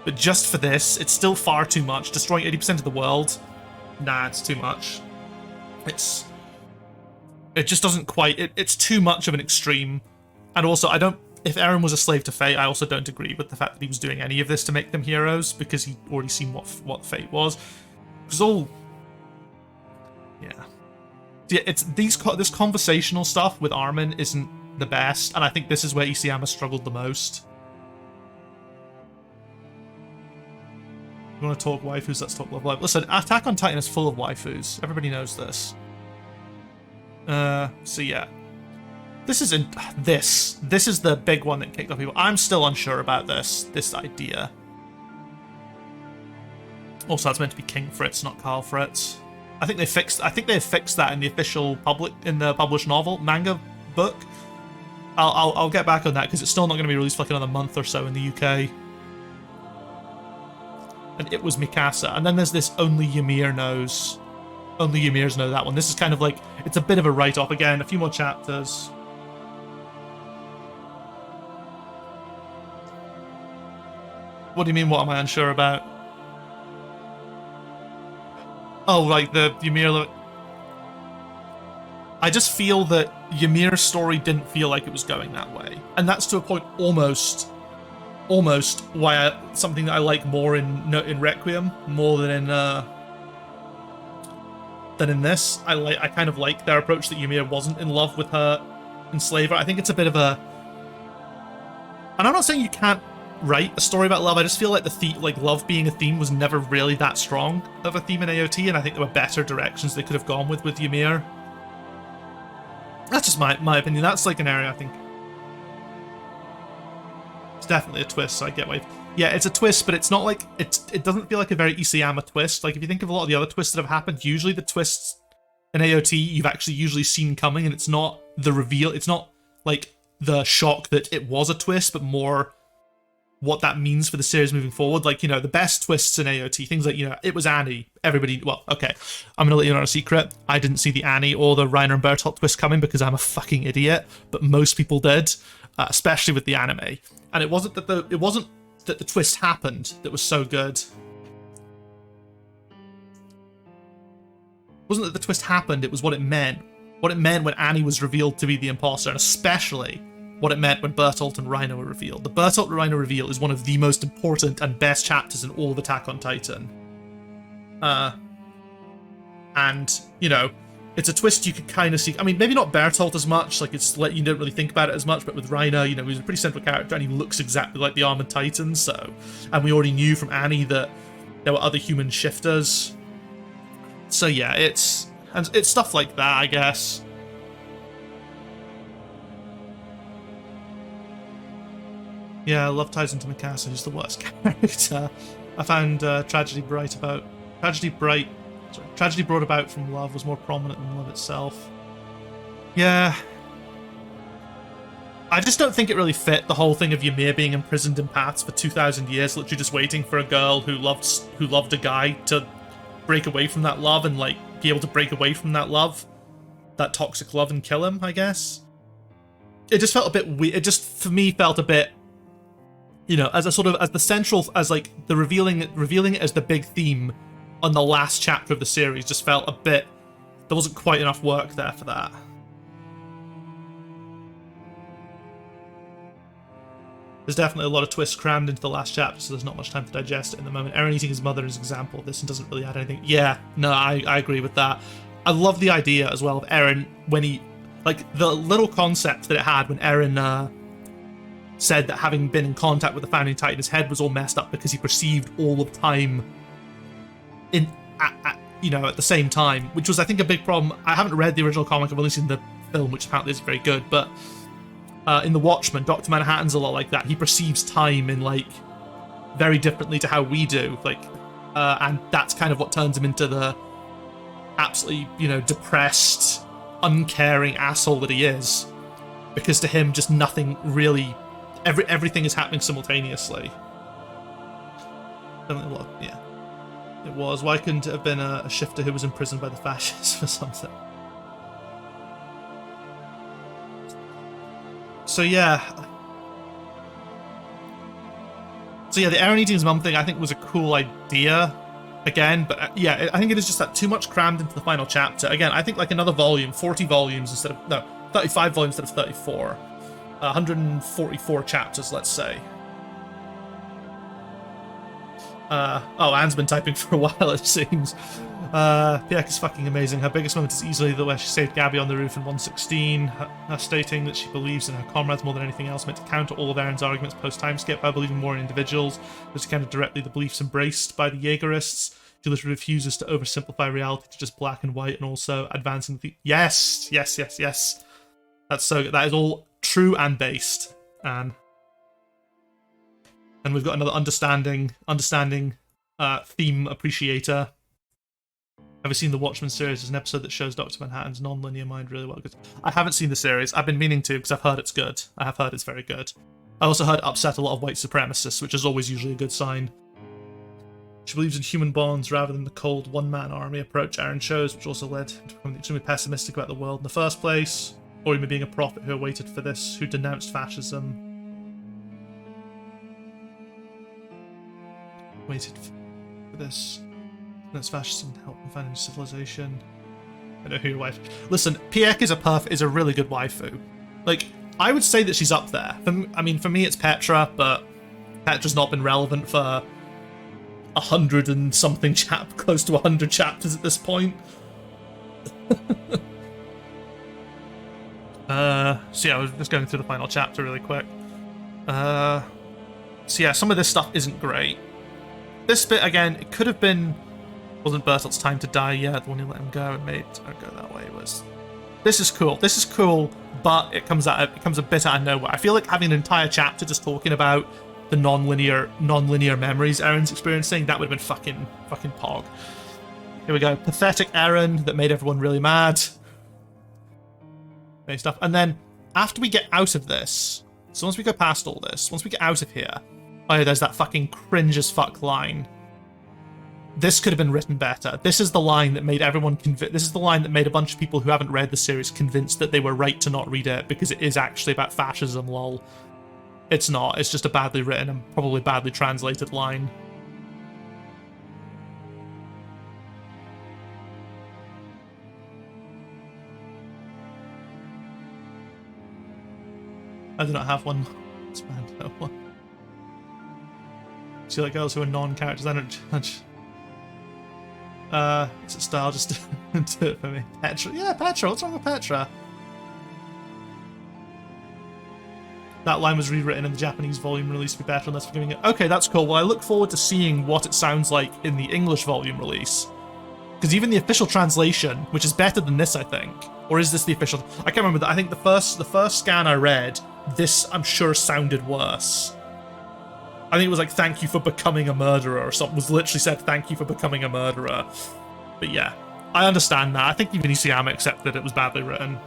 But just for this, it's still far too much. Destroying 80% of the world? Nah, it's too much. It just doesn't quite. It's too much of an extreme, and also I don't. If Eren was a slave to fate, I also don't agree with the fact that he was doing any of this to make them heroes because he'd already seen what fate was. Because all, yeah, it's this conversational stuff with Armin isn't the best, and I think this is where Isayama struggled the most. You want to talk waifus? Let's talk Love Live. Listen, Attack on Titan is full of waifus. Everybody knows this. So yeah. This is the big one that kicked off people. I'm still unsure about this idea. Also, that's meant to be King Fritz, not Carl Fritz. I think they fixed that in the official published novel manga book. I'll get back on that because it's still not going to be released for like another month or so in the UK. And it was Mikasa, and then there's this Only Ymir knows. Only Ymirs know that one. This is kind of like, it's a bit of a write-off again. A few more chapters. What do you mean, what am I unsure about? Oh, like the Ymir... I just feel that Ymir's story didn't feel like it was going that way. And that's to a point almost why something that I like more in Requiem, more than in this. I kind of like their approach that Ymir wasn't in love with her enslaver. I think it's a bit of a... And I'm not saying you can't write a story about love. I just feel like love being a theme was never really that strong of a theme in AOT, and I think there were better directions they could have gone with Ymir. That's just my opinion. That's like an area I think it's definitely a twist, so I get why. Yeah, it's a twist, but it's not like it doesn't feel like a very Isayama twist. Like if you think of a lot of the other twists that have happened, usually the twists in AOT you've actually usually seen coming, and it's not the reveal. It's not like the shock that it was a twist, but more what that means for the series moving forward. Like, you know, the best twists in AOT, things like, you know, it was Annie. Everybody, well, okay, I'm gonna let you know a secret. I didn't see the Annie or the Reiner and Bertolt twist coming because I'm a fucking idiot, but most people did, especially with the anime. And it wasn't that the twist happened that was so good. It wasn't that the twist happened, it was what it meant. What it meant when Annie was revealed to be the imposter, and especially what it meant when Bertolt and Reiner were revealed. The Bertolt and Reiner reveal is one of the most important and best chapters in all of Attack on Titan. And, you know, it's a twist you could kind of see. I mean, maybe not Bertolt as much, like you don't really think about it as much, but with Reiner, you know, he's a pretty central character and he looks exactly like the Armored Titan, so... And we already knew from Annie that there were other human shifters. So yeah, it's stuff like that, I guess. Yeah, love ties into Mikasa, who's the worst character. I found Tragedy brought about from love was more prominent than love itself. Yeah. I just don't think it really fit the whole thing of Ymir being imprisoned in paths for 2,000 years, literally just waiting for a girl who loved a guy to break away from that love and, like, be able to break away from that love, that toxic love, and kill him, I guess. It just felt a bit weird. It just, for me, felt a bit... You know, as the central, as like the revealing it as the big theme on the last chapter of the series just felt a bit, there wasn't quite enough work there for that. There's definitely a lot of twists crammed into the last chapter, so there's not much time to digest it in the moment. Eren eating his mother is an example of this and doesn't really add anything. Yeah, no, I agree with that. I love the idea as well of Eren when he, like the little concept that it had when Eren, said that having been in contact with the Founding Titan, his head was all messed up because he perceived all of time at the same time, which was, I think, a big problem. I haven't read the original comic, I've only seen the film, which apparently is very good, but in The Watchmen, Dr. Manhattan's a lot like that. He perceives time in, like, very differently to how we do, like, and that's kind of what turns him into the absolutely, you know, depressed, uncaring asshole that he is, because to him, just nothing really... Everything is happening simultaneously. Yeah. It was. Why couldn't it have been a shifter who was imprisoned by the fascists or something? So yeah, the Eren eating his mum thing I think was a cool idea. again, but yeah, I think it is just that too much crammed into the final chapter. Again, I think like another volume, 40 volumes instead of, no, 35 volumes instead of 34. 144 chapters, let's say. Oh, Anne's been typing for a while, it seems. Pieck is fucking amazing. Her biggest moment is easily the way she saved Gabby on the roof in 116, her stating that she believes in her comrades more than anything else, meant to counter all of Erin's arguments post-time skip by believing more in individuals, which is kind of directly the beliefs embraced by the Jaegerists. She literally refuses to oversimplify reality to just black and white, and also advancing the... Yes! Yes, yes, yes. That's so good. That is all true and based, Anne. And we've got another understanding theme appreciator. Have you seen the Watchmen series? There's an episode that shows Dr. Manhattan's non-linear mind really well. I haven't seen the series. I've been meaning to because I've heard it's good. I have heard it's very good. I also heard it upset a lot of white supremacists, which is always usually a good sign. She believes in human bonds rather than the cold one-man army approach Aaron chose, which also led to becoming extremely pessimistic about the world in the first place, or even being a prophet who awaited for this, who denounced fascism. Waited for this. That's fascism to help them find a new civilization. I know who your wife. Listen, Pieck is a really good waifu. Like, I would say that she's up there. For me, it's Petra, but Petra's not been relevant for 100 and something close to 100 chapters at this point. So yeah, I was just going through the final chapter really quick. So yeah, some of this stuff isn't great. This bit again, it could have been. Wasn't Bertolt's time to die yet? The one who let him go and made don't go that way was. This is cool. This is cool, but it comes a bit out of nowhere. I feel like having an entire chapter just talking about the non-linear memories Erin's experiencing, that would have been fucking pog. Here we go. Pathetic Erin that made everyone really mad. Okay, stuff. And then after we get out of this, so once we go past all this, once we get out of here, oh, there's that fucking cringe as fuck line. This could have been written better. This is the line that made everyone this is the line that made a bunch of people who haven't read the series convinced that they were right to not read it because it is actually about fascism, lol. It's not. It's just a badly written and probably badly translated line. I do not have one. No one. See, like girls who are non-characters, I don't judge. It's a style, just do it for me. Petra. Yeah, Petra. What's wrong with Petra? That line was rewritten in the Japanese volume release to be better and less forgiving it. Okay, that's cool. Well, I look forward to seeing what it sounds like in the English volume release. Because even the official translation, which is better than this, I think. Or is this the official? I can't remember that. I think the first scan I read, this, I'm sure, sounded worse. I think it was like, thank you for becoming a murderer, or something. It was literally said, thank you for becoming a murderer. But yeah, I understand that. I think even Isayama accepted it was badly written.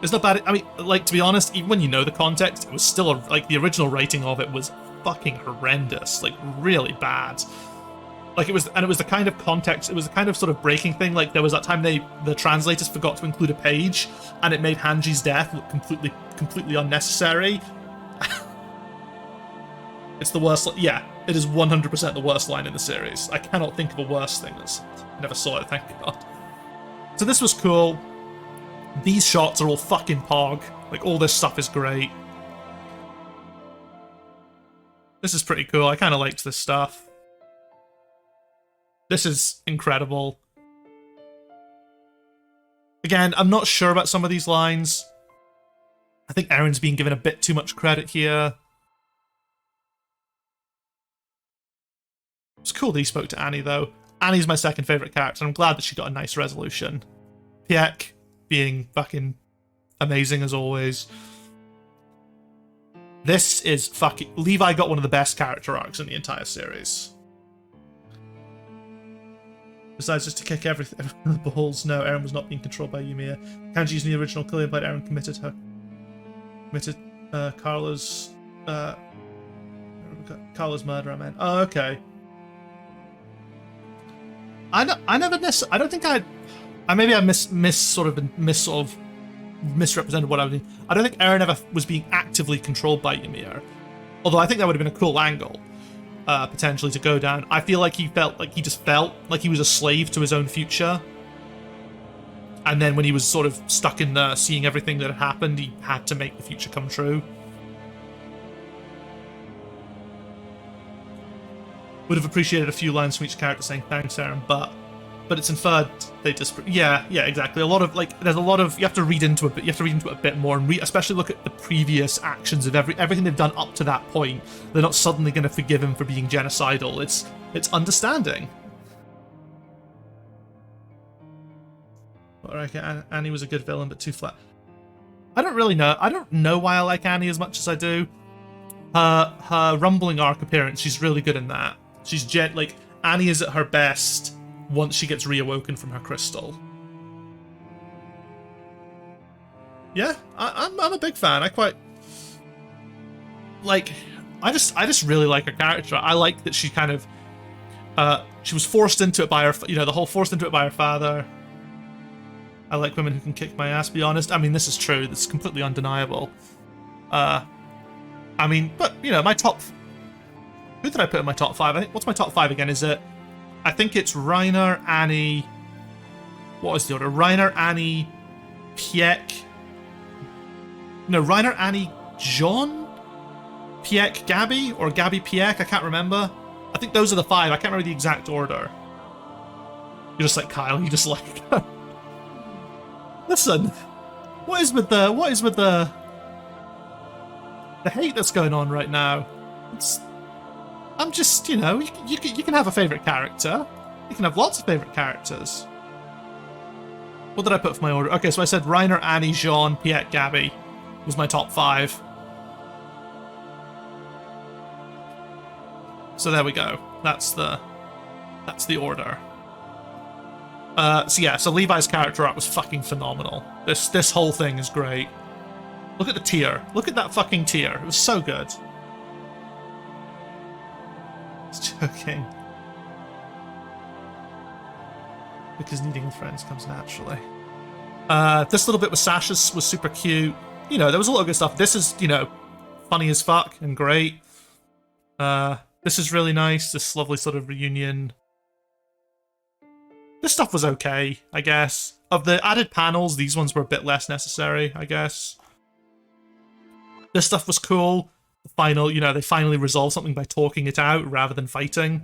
It's not bad. I mean, like, to be honest, even when you know the context, it was still, like, the original writing of it was fucking horrendous. Like, really bad. Like, it was the kind of context, it was the kind of sort of breaking thing. Like, there was that time the translators forgot to include a page, and it made Hanji's death look completely unnecessary. It's the worst. Yeah, it is 100% the worst line in the series. I cannot think of a worse thing. I never saw it, thank God. So this was cool. These shots are all fucking pog. Like, all this stuff is great. This is pretty cool. I kind of liked this stuff. This is incredible. Again, I'm not sure about some of these lines. I think Erin's being given a bit too much credit here. It's cool that he spoke to Annie, though. Annie's my second favourite character, and I'm glad that she got a nice resolution. Pieck being fucking amazing as always. This is fucking... Levi got one of the best character arcs in the entire series. Besides just to kick everything in the balls, no, Eren was not being controlled by Yumiya. Kanji using the original clearly implied Eren committed Carla's murder, I meant. Oh, okay. I don't think I misrepresented what I was doing. I don't think Eren ever was being actively controlled by Ymir. Although I think that would have been a cool angle. potentially to go down. I feel like he just felt like he was a slave to his own future. And then when he was sort of stuck in seeing everything that had happened, he had to make the future come true. Would have appreciated a few lines from each character saying thanks, Aaron, but it's inferred they just yeah, exactly. A lot of there's a lot of, you have to read into it, but you have to read into it a bit more, and especially look at the previous actions of everything they've done up to that point. They're not suddenly going to forgive him for being genocidal. It's understanding. Alright, Annie was a good villain, but too flat. I don't really know. I don't know why I like Annie as much as I do. Her rumbling arc appearance, she's really good in that. She's Annie is at her best once she gets reawoken from her crystal. Yeah, I'm a big fan. I quite I just really like her character. I like that she kind of she was forced into it by her, the whole forced into it by her father. I like women who can kick my ass, be honest. I mean, this is true. This is completely undeniable. I mean, but, my top... Who did I put in my top 5? I think, what's my top 5 again? I think it's Reiner, Annie... What was the order? Reiner, Annie, Pieck... No, Reiner, Annie, John? Pieck, Gabby? Or Gabby, Pieck? I can't remember. I think those are the 5. I can't remember the exact order. You're just like, Kyle, you just like... Listen, what is with the hate that's going on right now? I'm just, you can have a favourite character. You can have lots of favourite characters. What did I put for my order? Okay, so I said Reiner, Annie, Jean, Pieck, Gabby was my top 5. So there we go. That's the order. So Levi's character arc was fucking phenomenal. This whole thing is great. Look at the tear. Look at that fucking tear. It was so good. It's joking. Because needing friends comes naturally. This little bit with Sasha was super cute. There was a lot of good stuff. This is, funny as fuck and great. This is really nice. This lovely sort of reunion. This stuff was okay, I guess. Of the added panels, these ones were a bit less necessary, I guess. This stuff was cool. The final, they finally resolved something by talking it out rather than fighting.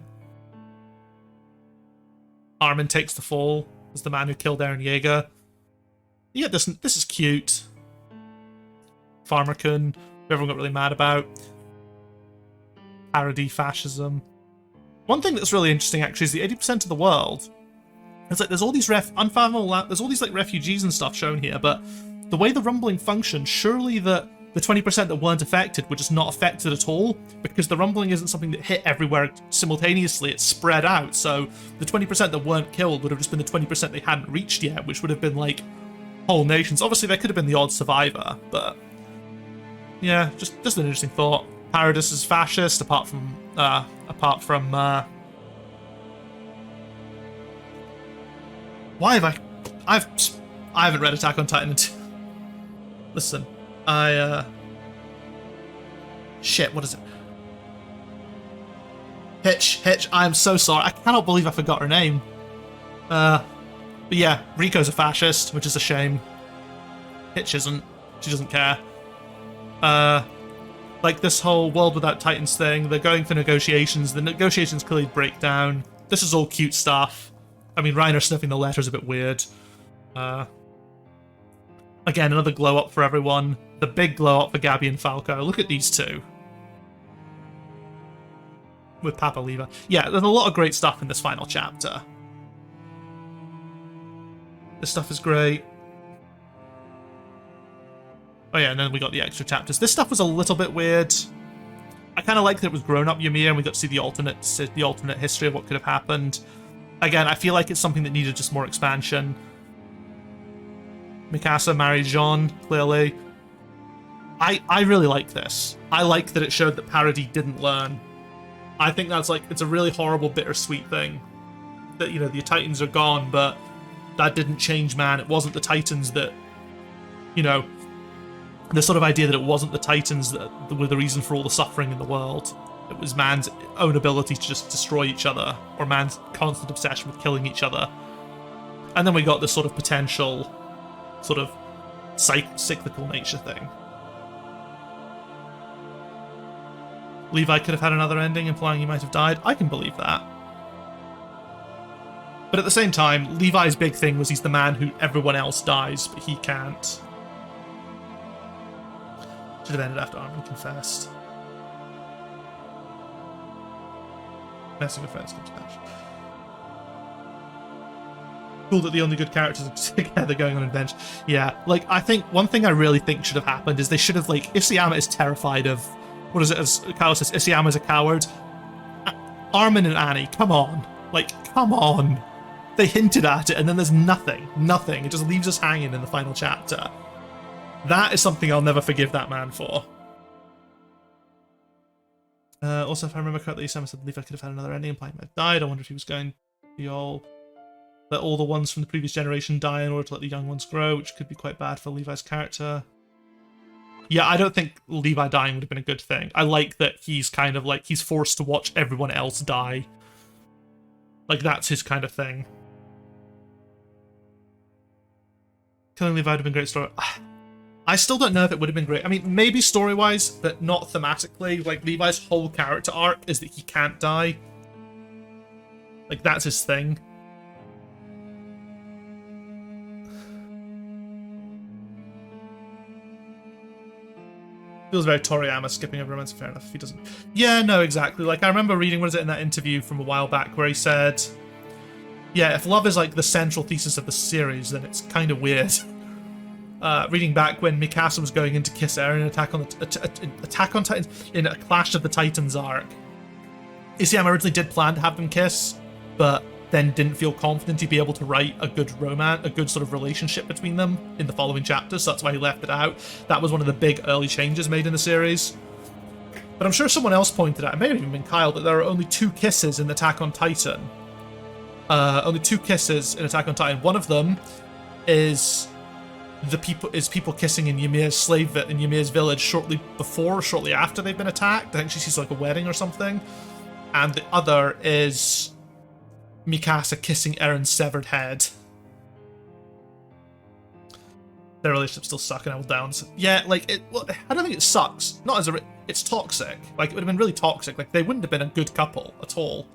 Armin takes the fall as the man who killed Eren Yeager. Yeah, this is cute. Farmer-kun, who everyone got really mad about. Parody fascism. One thing that's really interesting, actually, is the 80% of the world. It's like there's all these there's all these refugees and stuff shown here, but the way the rumbling functions, surely the 20% that weren't affected were just not affected at all, because the rumbling isn't something that hit everywhere simultaneously, it's spread out, so the 20% that weren't killed would have just been the 20% they hadn't reached yet, which would have been whole nations. Obviously there could have been the odd survivor, but yeah, just an interesting thought. Paradis is fascist, apart from why have I haven't read Attack on Titan until... Listen, shit, what is it? Hitch, I'm so sorry. I cannot believe I forgot her name. But yeah, Riko's a fascist, which is a shame. Hitch isn't. She doesn't care. This whole world without Titans thing, they're going for negotiations. The negotiations clearly break down. This is all cute stuff. I mean, Reiner sniffing the letter is a bit weird. Again, another glow up for everyone. The big glow up for Gabby and Falco. Look at these two. With Papa Lever. Yeah, there's a lot of great stuff in this final chapter. This stuff is great. Oh yeah, and then we got the extra chapters. This stuff was a little bit weird. I kind of like that it was grown-up Ymir, and we got to see the alternate history of what could have happened. Again, I feel like it's something that needed just more expansion. Mikasa married Jean, clearly. I really like this. I like that it showed that Parody didn't learn. I think that's it's a really horrible, bittersweet thing. That, the Titans are gone, but that didn't change man. It wasn't the Titans that, the sort of idea that it wasn't the Titans that were the reason for all the suffering in the world. It was man's own ability to just destroy each other, or man's constant obsession with killing each other. And then we got this sort of potential, sort of cyclical nature thing. Levi could have had another ending, implying he might have died. I can believe that. But at the same time, Levi's big thing was he's the man who everyone else dies, but he can't. Should have ended after Armin confessed. Messing with friends comes back. Cool that the only good characters are together going on adventure. Yeah, like, I think one thing I really think should have happened is they should have, like, Isayama is terrified of, what is it, as Kyle says, Isayama's a coward. Armin and Annie, come on. Like, come on. They hinted at it, and then there's nothing. Nothing. It just leaves us hanging in the final chapter. That is something I'll never forgive that man for. Also, if I remember correctly, Sam said Levi could have had another ending and might have died. I wonder if he was going to let all the ones from the previous generation die in order to let the young ones grow, which could be quite bad for Levi's character. Yeah, I don't think Levi dying would have been a good thing. I like that he's kind of like, he's forced to watch everyone else die. Like, that's his kind of thing. Killing Levi would have been a great story. I still don't know if it would have been great. I mean, maybe story-wise, but not thematically. Like, Levi's whole character arc is that he can't die. Like, that's his thing. Feels very Toriyama skipping over romance. Fair enough if he doesn't. Yeah, no, exactly. Like, I remember reading, what is it, in that interview from a while back where he said, yeah, if love is like the central thesis of the series, then it's kind of weird. Reading back when Mikasa was going in to kiss Eren in Attack on Titans, in a Clash of the Titans arc, Isayama originally did plan to have them kiss, but then didn't feel confident he'd be able to write a good romance, a good sort of relationship between them in the following chapters, so that's why he left it out. That was one of the big early changes made in the series. But I'm sure someone else pointed out, it may have even been Kyle, that there are only 2 kisses in Attack on Titan. Only 2 kisses in Attack on Titan. One of them is people kissing in Ymir's village shortly before or shortly after they've been attacked. I think she sees like a wedding or something. And the other is Mikasa kissing Eren's severed head. Their relationship's still sucking all down. So, yeah, like, I don't think it sucks. Not as it's toxic. Like, it would have been really toxic. Like, they wouldn't have been a good couple at all.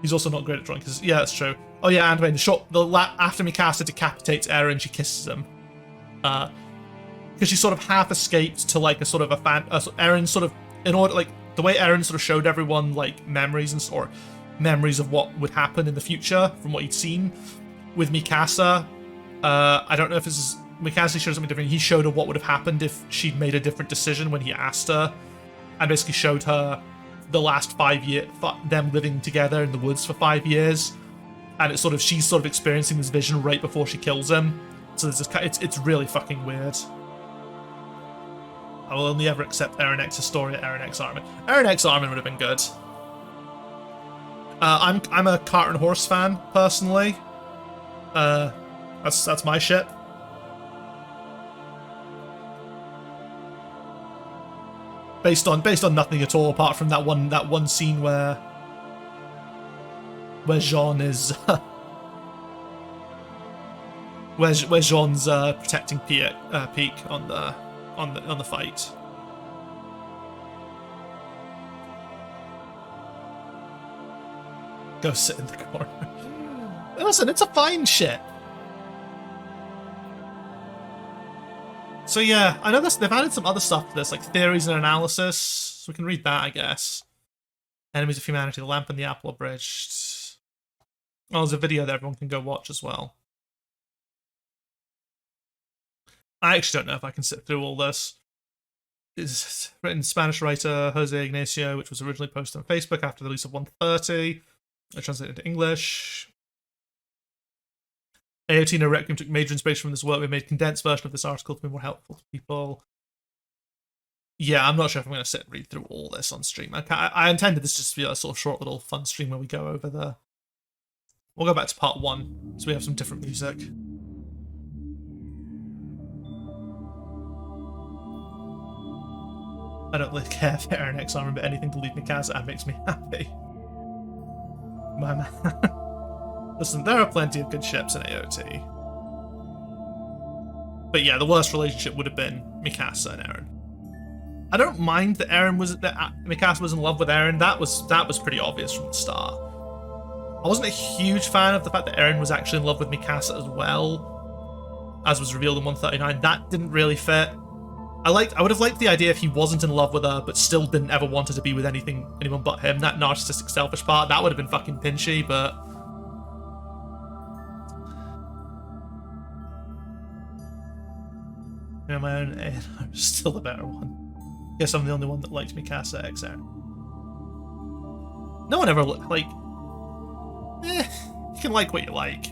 He's also not great at drawing, because, yeah, that's true. Oh yeah, and when after Mikasa decapitates Eren, she kisses him. Because she sort of half escaped to like a sort of a Eren sort of, in order, like, the way Eren sort of showed everyone like memories of what would happen in the future from what he'd seen with Mikasa. I don't know if this is, Mikasa showed something different. He showed her what would have happened if she'd made a different decision when he asked her, and basically showed her the last 5 years, them living together in the woods for 5 years. And it's sort of, she's sort of experiencing this vision right before she kills him. So there's this, it's really fucking weird. I will only ever accept Eren X's story at Eren X Armin. Eren X Armin would have been good. I'm a cart and horse fan personally. That's my shit. Based on nothing at all apart from that one scene where Jean is where Jean's protecting Peak on the fight. Go sit in the corner. Listen, it's a fine ship. So yeah, I know they've added some other stuff to this, like theories and analysis, so we can read that, I guess. Enemies of humanity, the lamp and the apple abridged. Oh, there's a video that everyone can go watch as well. I actually don't know if I can sit through all this. It's written Spanish writer Jose Ignacio, which was originally posted on Facebook after the release of 130. I translated into English. AOT No Requiem took major inspiration from this work. We made a condensed version of this article to be more helpful to people. Yeah, I'm not sure if I'm going to sit and read through all this on stream. I intended this just to be a sort of short little fun stream where we go over the... We'll go back to part 1, so we have some different music. I don't really care if Eren X armor, but anything to leave Mikasa makes me happy. My man. Listen, there are plenty of good ships in AOT. But yeah, the worst relationship would have been Mikasa and Eren. I don't mind that Mikasa was in love with Eren. That was pretty obvious from the start. I wasn't a huge fan of the fact that Eren was actually in love with Mikasa as well, as was revealed in 139. That didn't really fit. I would have liked the idea if he wasn't in love with her, but still didn't ever want her to be with anyone but him. That narcissistic, selfish part, that would have been fucking pinchy, but... Yeah, my own A&R is still the better one. Guess I'm the only one that likes Mikasa X Eren. No one ever, like... you can like what you like.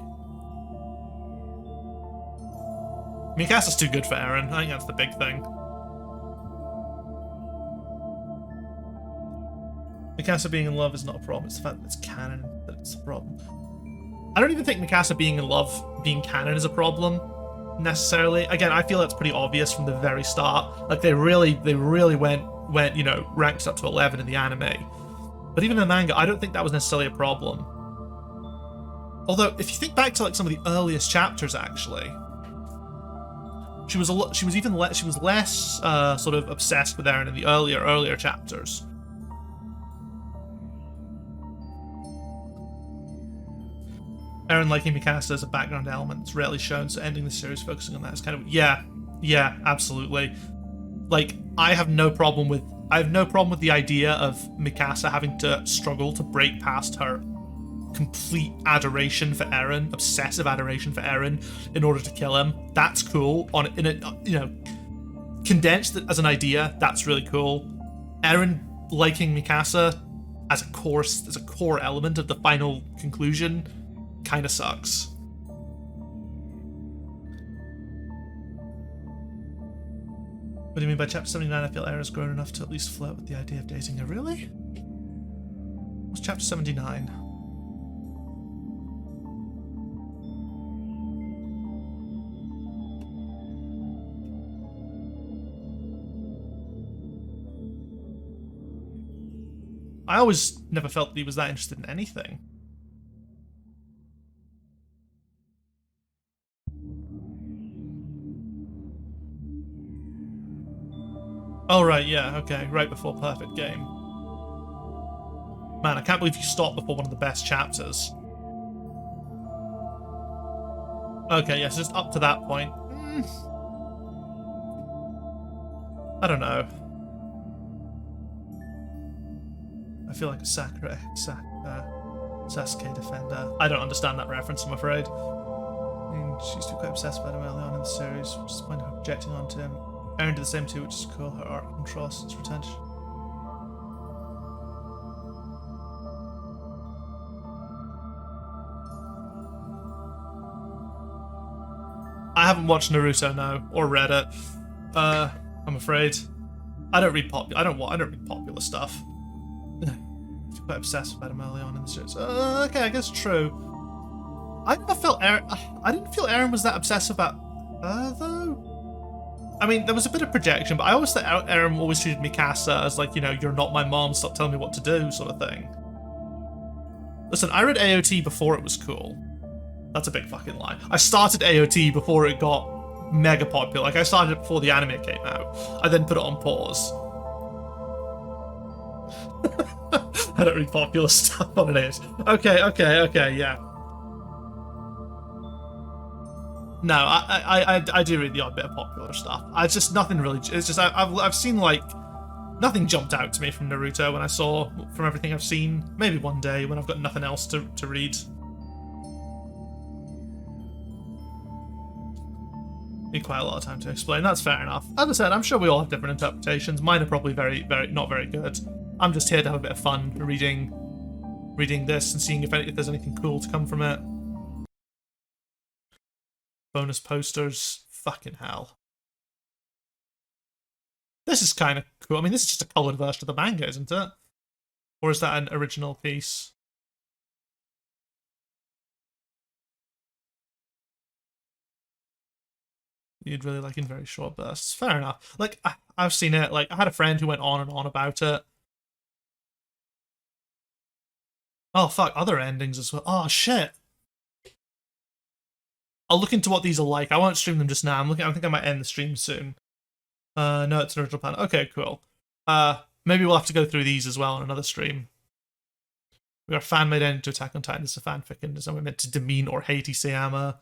Mikasa's too good for Eren. I think that's the big thing. Mikasa being in love is not a problem. It's the fact that it's canon that it's a problem. I don't even think Mikasa being in love, being canon, is a problem necessarily. Again, I feel that's pretty obvious from the very start. Like they really went, you know, ranked up to 11 in the anime. But even in the manga, I don't think that was necessarily a problem. Although, if you think back to like some of the earliest chapters, actually, she was less sort of obsessed with Eren in the earlier chapters. Eren liking Mikasa as a background element that's rarely shown, so ending the series focusing on that is kind of yeah, absolutely. Like I have no problem with the idea of Mikasa having to struggle to break past her complete adoration for Eren, obsessive adoration for Eren, in order to kill him. That's cool. Condensed as an idea, that's really cool. Eren liking Mikasa as a core element of the final conclusion kind of sucks. What do you mean by chapter 79? I feel Eren's grown enough to at least flirt with the idea of dating her. Really? What's chapter 79? I always never felt that he was that interested in anything. Oh, right, yeah, okay, right before Perfect Game. Man, I can't believe you stopped before one of the best chapters. Okay, yes, just up to that point. I don't know. I feel like a Sasuke defender. I don't understand that reference, I'm afraid. I mean, she used to be quite obsessed about him early on in the series, which is the point of her projecting onto him. Eren did the same too, which is cool. Her arc contrasts its retention. I haven't watched Naruto now or read it. I'm afraid. I don't read popular stuff. Quite obsessed about him early on in the series. Okay, I guess true. I didn't feel Eren was that obsessed about her though. I mean, there was a bit of projection, but I always thought Eren always treated Mikasa as like, you know, you're not my mom, stop telling me what to do, sort of thing. Listen, I read AOT before it was cool. That's a big fucking lie. I started AOT before it got mega popular. Like, I started it before the anime came out. I then put it on pause. I don't read popular stuff on it. Okay, yeah. No, I do read the odd bit of popular stuff. It's just nothing really. It's just I've seen like nothing jumped out to me from Naruto when I saw from everything I've seen. Maybe one day when I've got nothing else to read. Need quite a lot of time to explain. That's fair enough. As I said, I'm sure we all have different interpretations. Mine are probably not very good. I'm just here to have a bit of fun reading this and seeing if there's anything cool to come from it. Bonus posters. Fucking hell. This is kind of cool. I mean, this is just a coloured version of the manga, isn't it? Or is that an original piece? you'd really like in very short bursts. Fair enough. Like, I've seen it. Like, I had a friend who went on and on about it. Oh, fuck, other endings as well. Oh, shit. I'll look into what these are like. I won't stream them just now. I think I might end the stream soon. No, it's an original plan. Okay, cool. Maybe we'll have to go through these as well on another stream. We are fan-made ending to Attack on Titan. This is a fanfic, and we're meant to demean or hate Isayama.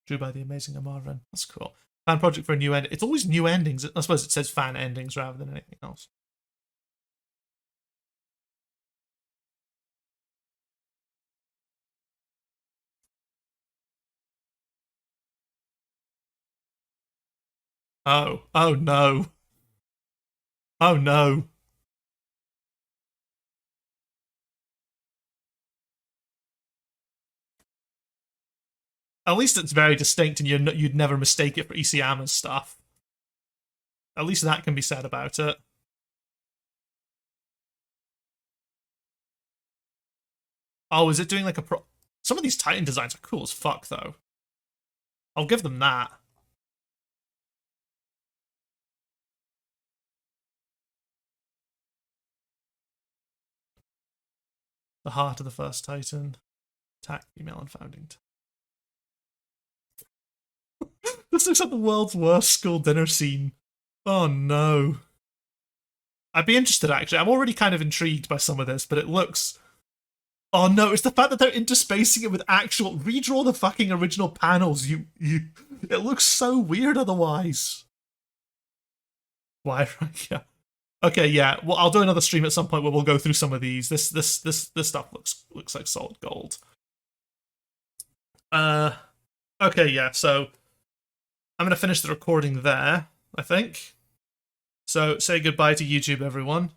Drew by the amazing Amarvin. That's cool. Fan project for a new end. It's always new endings. I suppose it says fan endings rather than anything else. Oh. Oh no. Oh no. At least it's very distinct and you'd never mistake it for Isayama's stuff. At least that can be said about it. Oh, is it doing like a pro... Some of these Titan designs are cool as fuck, though. I'll give them that. The heart of the first Titan. Attack female and founding. This looks like the world's worst school dinner scene. Oh no. I'd be interested, actually. I'm already kind of intrigued by some of this, but it looks... Oh no, it's the fact that they're interspacing it with actual... Redraw the fucking original panels, you... It looks so weird otherwise. Why? Yeah. Okay, yeah. Well, I'll do another stream at some point where we'll go through some of these. This stuff looks like solid gold. Okay, yeah, so... I'm going to finish the recording there, I think. So, say goodbye to YouTube, everyone.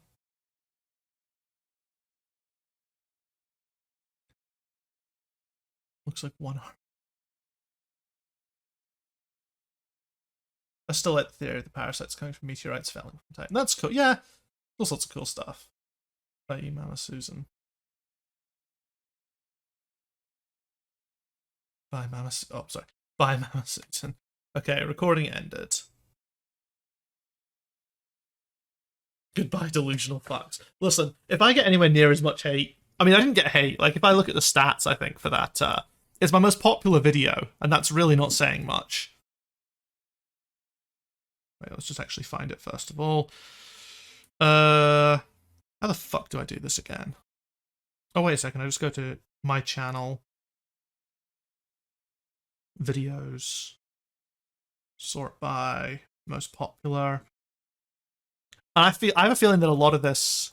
Looks like 1 hour. I still like the theory of the parasites coming from meteorites falling from Titan. That's cool. Yeah, all sorts of cool stuff. By you, Mama Susan. Bye, Mama. Oh, sorry. Bye, Mama Susan. Okay, recording ended. Goodbye, delusional fucks. Listen, if I get anywhere near as much hate... I mean, I didn't get hate. Like, if I look at the stats, I think, for that, it's my most popular video, and that's really not saying much. Wait, let's just actually find it first of all. How the fuck do I do this again? Oh, wait a second. I just go to my channel. Videos. Sort by most popular. And I have a feeling that a lot of this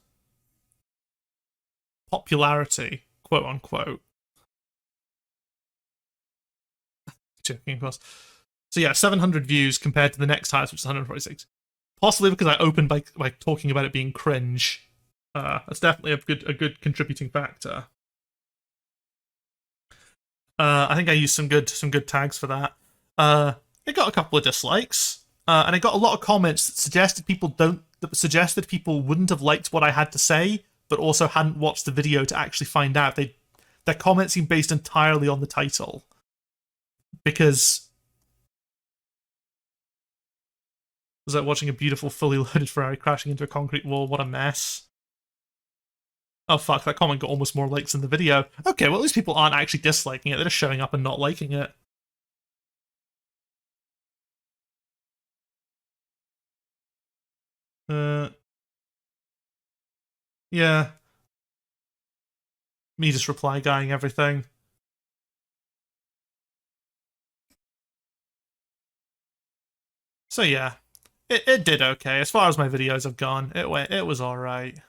popularity, quote unquote, joking, of course. So yeah, 700 views compared to the next highest, which is 146. Possibly because I opened by talking about it being cringe. That's definitely a good contributing factor. I think I used some good tags for that. It got a couple of dislikes, and it got a lot of comments that suggested people wouldn't have liked what I had to say, but also hadn't watched the video to actually find out. Their comments seem based entirely on the title. Because... Was like watching a beautiful, fully loaded Ferrari crashing into a concrete wall. What a mess. Oh fuck, that comment got almost more likes than the video. Okay, well at least people aren't actually disliking it, they're just showing up and not liking it. Yeah. Me just reply guying everything. So yeah, it did okay. As far as my videos have gone, it was alright.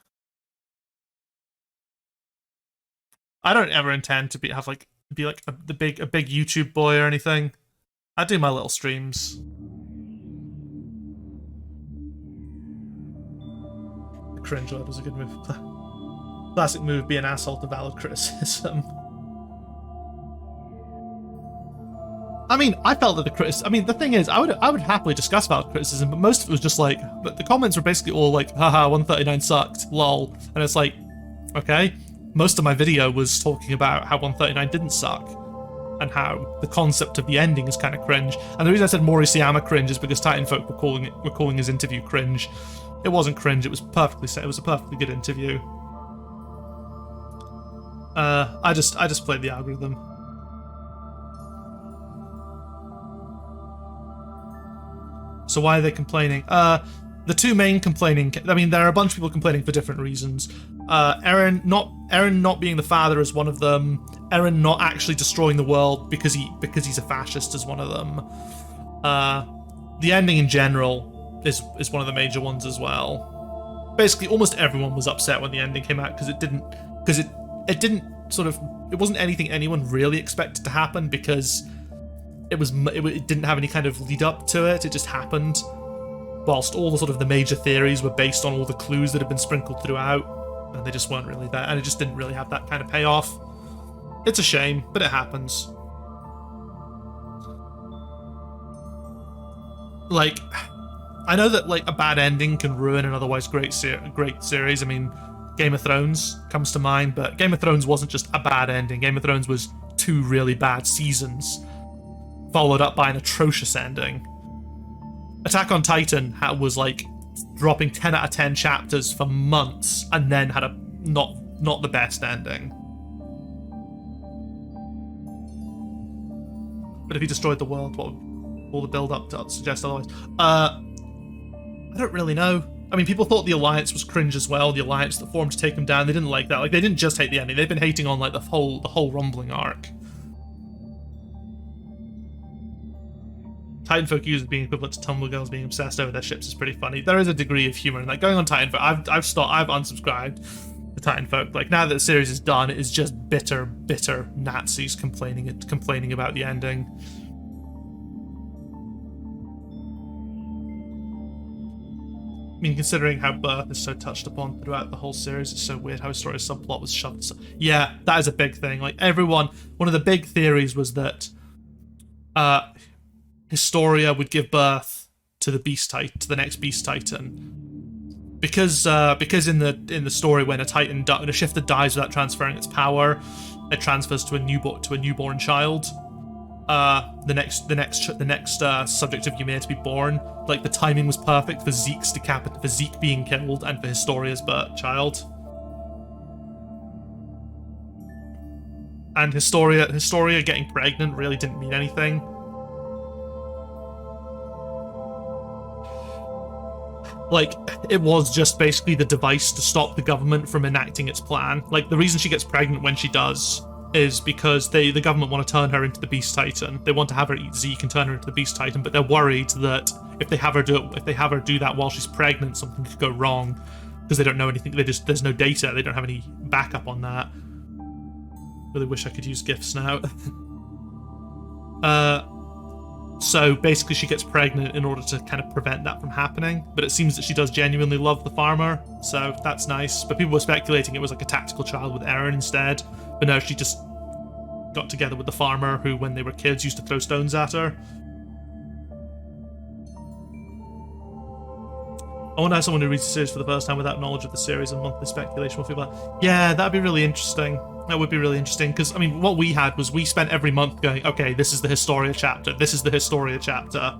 I don't ever intend to be like a big YouTube boy or anything. I do my little streams. The cringe word was a good move. Classic move, be an asshole to valid criticism. I mean, I felt that the criticism... I mean, the thing is, I would happily discuss valid criticism, but most of it was just like... But the comments were basically all like, haha, 139 sucked, lol. And it's like, okay. Most of my video was talking about how 139 didn't suck. and how the concept of the ending is kind of cringe. And the reason I said Morishiyama cringe is because Titanfolk were calling his interview cringe. It wasn't cringe. It was it was a perfectly good interview. I just played the algorithm. So why are they complaining? The two main complaining, I mean, there are a bunch of people complaining for different reasons. Eren not being the father is one of them. Eren not actually destroying the world because he's a fascist is one of them. The ending in general is one of the major ones as well. Basically, almost everyone was upset when the ending came out because it wasn't anything anyone really expected to happen, because it didn't have any kind of lead up to it. It just happened. Whilst all the sort of the major theories were based on all the clues that had been sprinkled throughout, and they just weren't really there, and it just didn't really have that kind of payoff. It's a shame, but it happens. Like, I know that like a bad ending can ruin an otherwise great series. I mean, Game of Thrones comes to mind, but Game of Thrones wasn't just a bad ending. Game of Thrones was 2 really bad seasons, followed up by an atrocious ending. Attack on Titan was like dropping 10 out of 10 chapters for months, and then had a not the best ending. But if he destroyed the world, what would all the build-up to suggest otherwise? I don't really know. I mean, people thought the Alliance was cringe as well. The Alliance that formed to take him down, they didn't like that. Like, they didn't just hate the ending; they've been hating on like the whole rumbling arc. Titanfolk users being equivalent to Tumblr girls being obsessed over their ships is pretty funny. There is a degree of humor in that. Going on Titanfolk, I've unsubscribed to Titanfolk. Like, now that the series is done, it is just bitter Nazis complaining about the ending. I mean, considering how birth is so touched upon throughout the whole series, it's so weird how Historia's subplot was shoved. Yeah, that is a big thing. Like, one of the big theories was that Historia would give birth to the next Beast Titan, because in the story, when a shifter dies without transferring its power, it transfers to a newborn child. The next subject of Ymir to be born. Like, the timing was perfect for Zeke being killed and for Historia's child. And Historia getting pregnant really didn't mean anything. Like, it was just basically the device to stop the government from enacting its plan. Like, the reason she gets pregnant when she does is because the government want to turn her into the Beast Titan. They want to have her eat Zeke and turn her into the Beast Titan, but they're worried that if they have her do that while she's pregnant, something could go wrong, because they don't know anything. There's no data. They don't have any backup on that. Really wish I could use GIFs now. So basically she gets pregnant in order to kind of prevent that from happening, but it seems that she does genuinely love the farmer, so that's nice. But people were speculating it was like a tactical child with Eren instead, but no, she just got together with the farmer who, when they were kids, used to throw stones at her. I wonder how someone who reads the series for the first time without knowledge of the series and monthly speculation will feel like. Yeah, that'd be really interesting. That would be really interesting, because, I mean, what we had was we spent every month going, okay, this is the Historia chapter, this is the Historia chapter.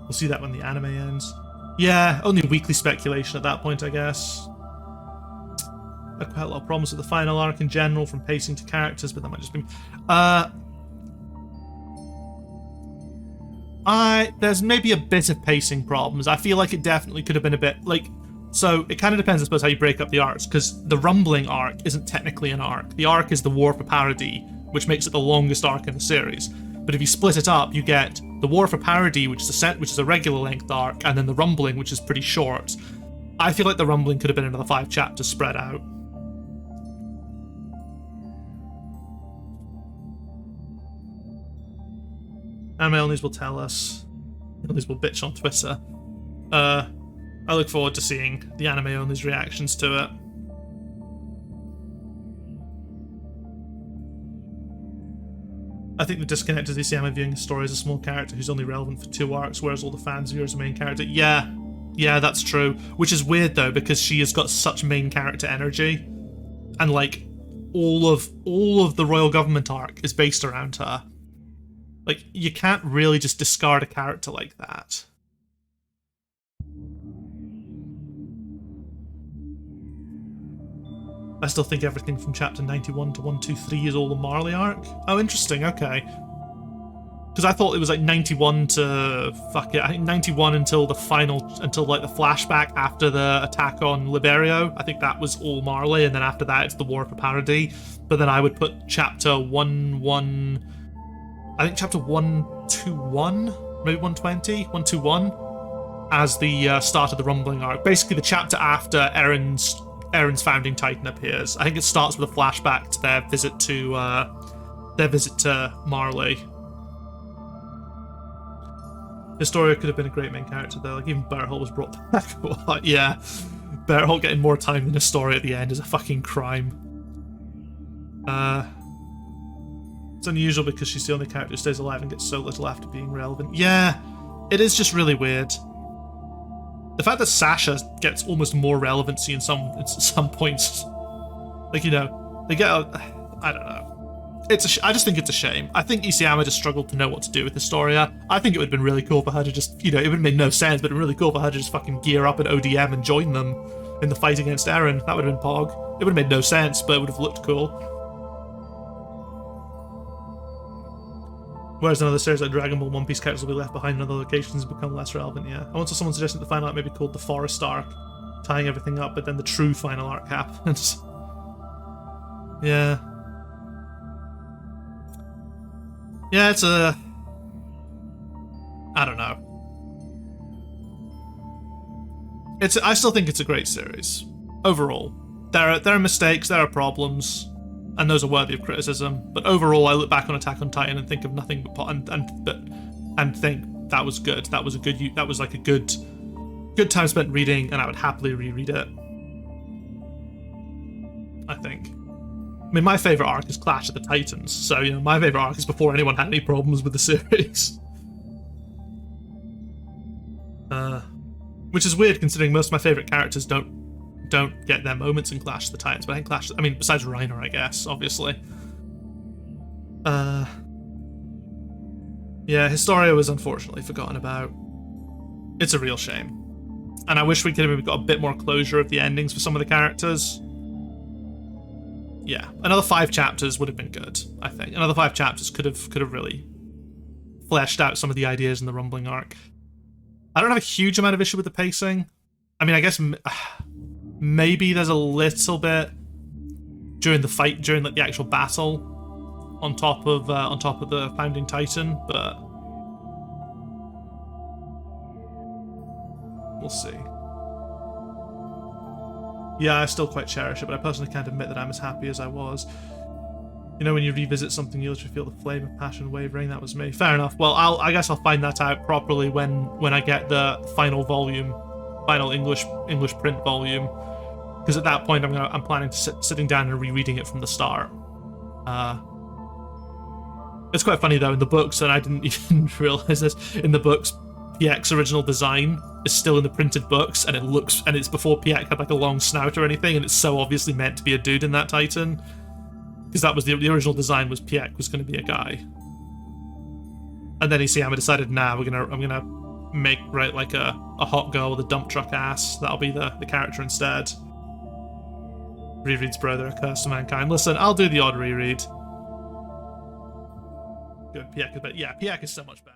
We'll see that when the anime ends. Yeah, only weekly speculation at that point, I guess. I had quite a lot of problems with the final arc in general, from pacing to characters, but that might just be... There's maybe a bit of pacing problems. I feel like it definitely could have been a bit, like... So, it kind of depends, I suppose, how you break up the arcs, because the Rumbling arc isn't technically an arc. The arc is the War for Parody, which makes it the longest arc in the series. But if you split it up, you get the War for Parody, which is a regular length arc, and then the Rumbling, which is pretty short. I feel like the Rumbling could have been another 5 chapters spread out. Anime onlys will tell us. Onlys will bitch on Twitter. I look forward to seeing the anime only's reactions to it. I think the disconnect is they see Emma viewing the story as a small character who's only relevant for 2 arcs, whereas all the fans view her as a main character. Yeah, that's true. Which is weird though, because she has got such main character energy. And like, all of the royal government arc is based around her. Like, you can't really just discard a character like that. I still think everything from chapter 91 to 123 is all the Marley arc. Oh, interesting, okay. Because I thought it was like 91 to, fuck it, I think 91 until the final, until like the flashback after the attack on Liberio. I think that was all Marley, and then after that it's the War for Parody. But then I would put chapter I think chapter 121, maybe 120, 121, as the start of the Rumbling arc. Basically the chapter after Erin's founding titan appears. I think it starts with a flashback to their visit to Marley. Historia could have been a great main character though. Like, even Berthold was brought back. What? Yeah, Berthold getting more time than Historia at the end is a fucking crime. It's unusual because she's the only character who stays alive and gets so little after being relevant. Yeah, it is just really weird. The fact that Sasha gets almost more relevancy in some points, like, you know, they get I don't know. I just think it's a shame. I think Isayama just struggled to know what to do with Historia. I think it would have been really cool for her to just, you know, it would have made no sense, but it would have been really cool for her to just fucking gear up at ODM and join them in the fight against Eren. That would have been Pog. It would have made no sense, but it would have looked cool. Whereas in other series like Dragon Ball, One Piece characters will be left behind in other locations and become less relevant, yeah. I once saw someone suggesting the final arc may be called the Forest arc, tying everything up, but then the true final arc happens. Yeah. Yeah, it's a... I don't know. I still think it's a great series. Overall. There are mistakes, there are problems, and those are worthy of criticism. But overall, I look back on Attack on Titan and think of nothing but and think that was good. That was a good. That was like a good time spent reading, and I would happily reread it. I think. I mean, my favorite arc is Clash of the Titans, so, you know, my favorite arc is before anyone had any problems with the series. Which is weird considering most of my favorite characters don't get their moments in Clash of the Titans, but I think besides Reiner, I guess, obviously. Yeah, Historia was unfortunately forgotten about. It's a real shame. And I wish we could have maybe got a bit more closure of the endings for some of the characters. Yeah, another 5 chapters would have been good, I think. Another 5 chapters could have really fleshed out some of the ideas in the Rumbling arc. I don't have a huge amount of issue with the pacing. I mean, I guess maybe there's a little bit during the fight, during like the actual battle, on top of the Founding Titan, but we'll see. Yeah, I still quite cherish it, but I personally can't admit that I'm as happy as I was. You know, when you revisit something, you literally feel the flame of passion wavering. That was me. Fair enough. Well, I guess I'll find that out properly when I get the final volume, final English print volume, because at that point I'm planning to sitting down and rereading it from the start. It's quite funny though in the books, and I didn't even realize this. In the books, Piek's original design is still in the printed books, and it's before Piek had like a long snout or anything, and it's so obviously meant to be a dude in that Titan, because that was the original design, was Piek was going to be a guy, and then Isayama decided, nah, I'm gonna write like a hot girl with a dump truck ass. That'll be the character instead. Rereads Brother, A Curse to Mankind. Listen, I'll do the odd reread. Good, Piek is better. Yeah, Piek is so much better.